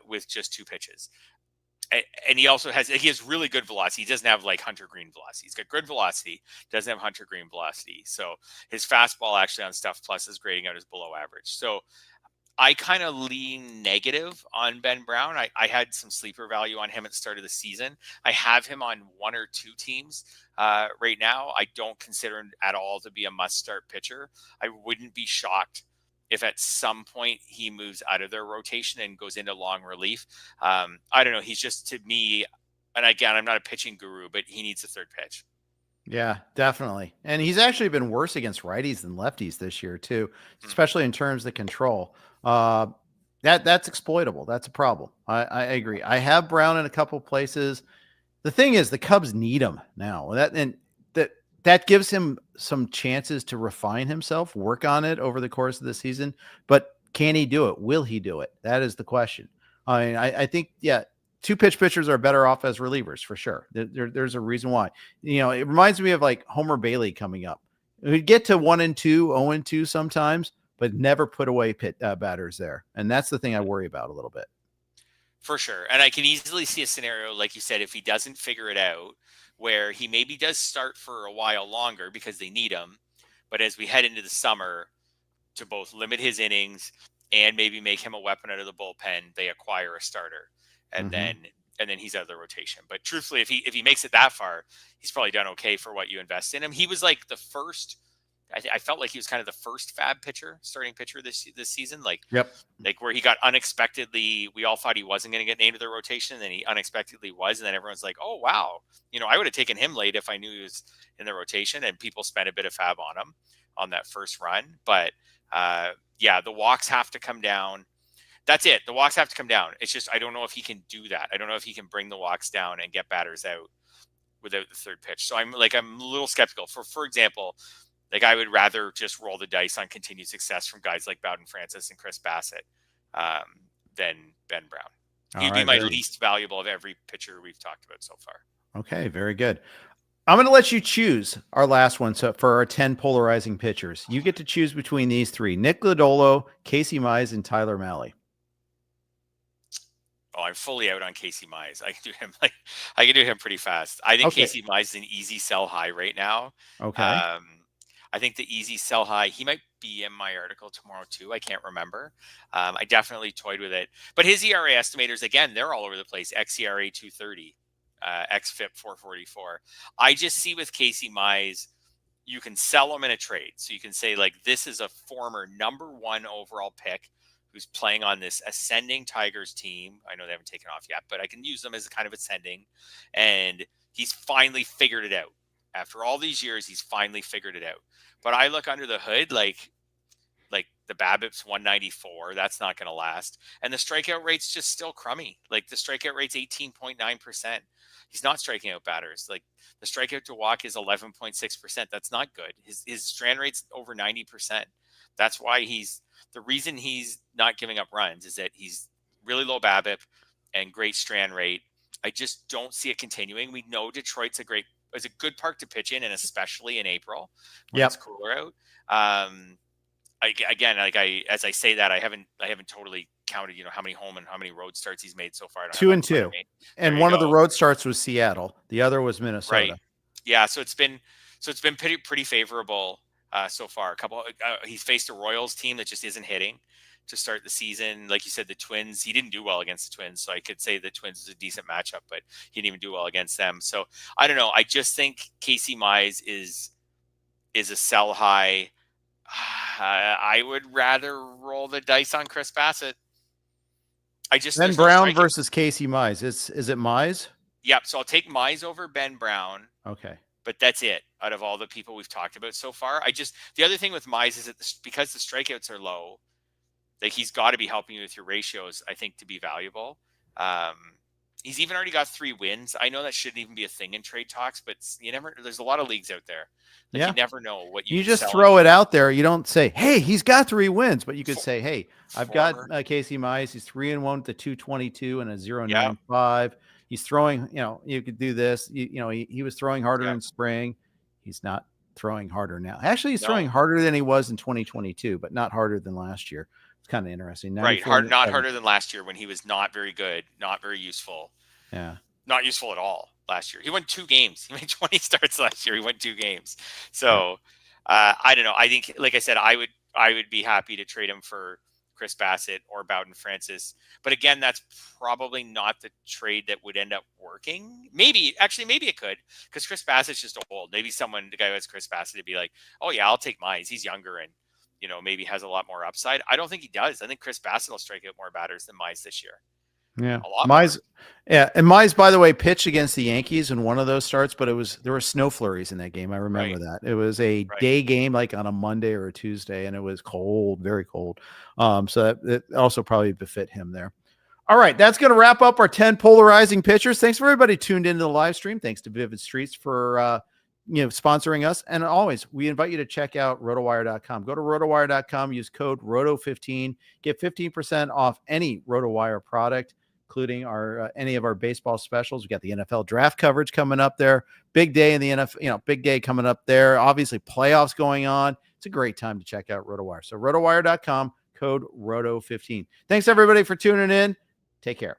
with just 2 pitches? And he has really good velocity. He doesn't have like Hunter Green velocity. He's got good velocity, doesn't have Hunter Green velocity. So his fastball actually on Stuff Plus is grading out as below average. So I kind of lean negative on Ben Brown. I had some sleeper value on him at the start of the season. I have him on 1 or 2 teams right now. I don't consider him at all to be a must-start pitcher. I wouldn't be shocked if at some point he moves out of their rotation and goes into long relief. I don't know. He's just, to me, and again, I'm not a pitching guru, but he needs a 3rd pitch. Yeah, definitely. And he's actually been worse against righties than lefties this year too, especially in terms of control. That's exploitable. That's a problem. I agree. I have Brown in a couple places. The thing is, the Cubs need him now. That gives him some chances to refine himself, work on it over the course of the season. But can he do it? Will he do it? That is the question. I think, 2 pitch pitchers are better off as relievers for sure. There's a reason why. It reminds me of like Homer Bailey coming up. We'd get to 1-2, 0-2 sometimes, but never put away batters there. And that's the thing I worry about a little bit. For sure. And I can easily see a scenario, like you said, if he doesn't figure it out where he maybe does start for a while longer because they need him. But as we head into the summer, to both limit his innings and maybe make him a weapon out of the bullpen, they acquire a starter, and then he's out of the rotation. But truthfully, if he makes it that far, he's probably done okay for what you invest in him. He was like the first. I felt like he was kind of the first FAAB starting pitcher this season. Like where he got unexpectedly, we all thought he wasn't going to get named to the rotation, and then he unexpectedly was, and then everyone's like, oh wow, I would have taken him late if I knew he was in the rotation, and people spent a bit of FAAB on him on that first run. But the walks have to come down. That's it. The walks have to come down. It's just, I don't know if he can do that. I don't know if he can bring the walks down and get batters out without the third pitch. So I'm a little skeptical. For example, I would rather just roll the dice on continued success from guys like Bowden Francis and Chris Bassitt than Ben Brown. He'd be my least valuable of every pitcher we've talked about so far. Okay, very good. I'm going to let you choose our last one. So for our 10 polarizing pitchers, you get to choose between these three: Nick Lodolo, Casey Mize, and Tyler Mahle. Oh, I'm fully out on Casey Mize. I can do him pretty fast. I think Casey Mize is an easy sell high right now. Okay. I think the easy sell high, he might be in my article tomorrow too. I can't remember. I definitely toyed with it. But his ERA estimators, again, they're all over the place. xERA 230, xFIP 444. I just see with Casey Mize, you can sell him in a trade. So you can say, this is a former #1 overall pick who's playing on this ascending Tigers team. I know they haven't taken off yet, but I can use them as a kind of ascending. And he's finally figured it out. After all these years, he's finally figured it out. But I look under the hood, like the BABIP's 194. That's not going to last. And the strikeout rate's just still crummy. The strikeout rate's 18.9%. He's not striking out batters. The strikeout to walk is 11.6%. That's not good. His strand rate's over 90%. That's why the reason he's not giving up runs is that he's really low BABIP and great strand rate. I just don't see it continuing. We know Detroit's a good park to pitch in, and especially in April when it's cooler out. As I say that, I haven't totally counted, how many home and how many road starts he's made so far. 2 and 2, and one of the road starts was Seattle. The other was Minnesota. Right. Yeah. So it's been pretty favorable so far. He's faced a Royals team that just isn't hitting to start the season. Like you said, the Twins, he didn't do well against the Twins. So I could say the Twins is a decent matchup, but he didn't even do well against them. So I don't know. I just think Casey Mize is a sell high. I would rather roll the dice on Chris Bassitt. Ben Brown versus Casey Mize. Is it Mize? Yep. So I'll take Mize over Ben Brown. Okay. But that's it out of all the people we've talked about so far. The other thing with Mize is that because the strikeouts are low, he's got to be helping you with your ratios, I think, to be valuable. He's even already got 3 wins. I know that shouldn't even be a thing in trade talks, but there's a lot of leagues out there. You never know what you just throw it out there. You don't say, hey, he's got 3 wins, but you could say, hey, I've got Casey Mize. He's 3-1 with a 222 and a 0.95. He's throwing, you could do this. He was throwing harder in spring. He's not throwing harder now. Actually, he's throwing harder than he was in 2022, but not harder than last year. It's kind of interesting. Right. Not harder than last year when he was not very good, not very useful. Yeah. Not useful at all last year. He won 2 games. He made 20 starts last year. He won 2 games. So I don't know. I think, like I said, I would be happy to trade him for Chris Bassitt or Bowden Francis. But again, that's probably not the trade that would end up working. Maybe it could, because Chris Bassett's just old. Maybe the guy who has Chris Bassitt would be like, oh yeah, I'll take Mize. He's younger and, maybe has a lot more upside. I don't think he does. I think Chris Bassitt will strike out more batters than Mize this year. Yeah. Mize, and Mize, by the way, pitched against the Yankees in one of those starts, but there were snow flurries in that game. I remember that. It was a day game, like on a Monday or a Tuesday, and it was cold, very cold. So that also probably befit him there. All right, that's going to wrap up our 10 polarizing pitchers. Thanks for everybody tuned into the live stream. Thanks to Vivid Streets for sponsoring us. And always, we invite you to check out rotowire.com. Go to rotowire.com, use code ROTO15, get 15% off any RotoWire product, including any of our baseball specials. We got the NFL draft coverage coming up there. Big day in the NFL, big day coming up there. Obviously, playoffs going on. It's a great time to check out RotoWire. So rotowire.com, code ROTO15. Thanks everybody for tuning in. Take care.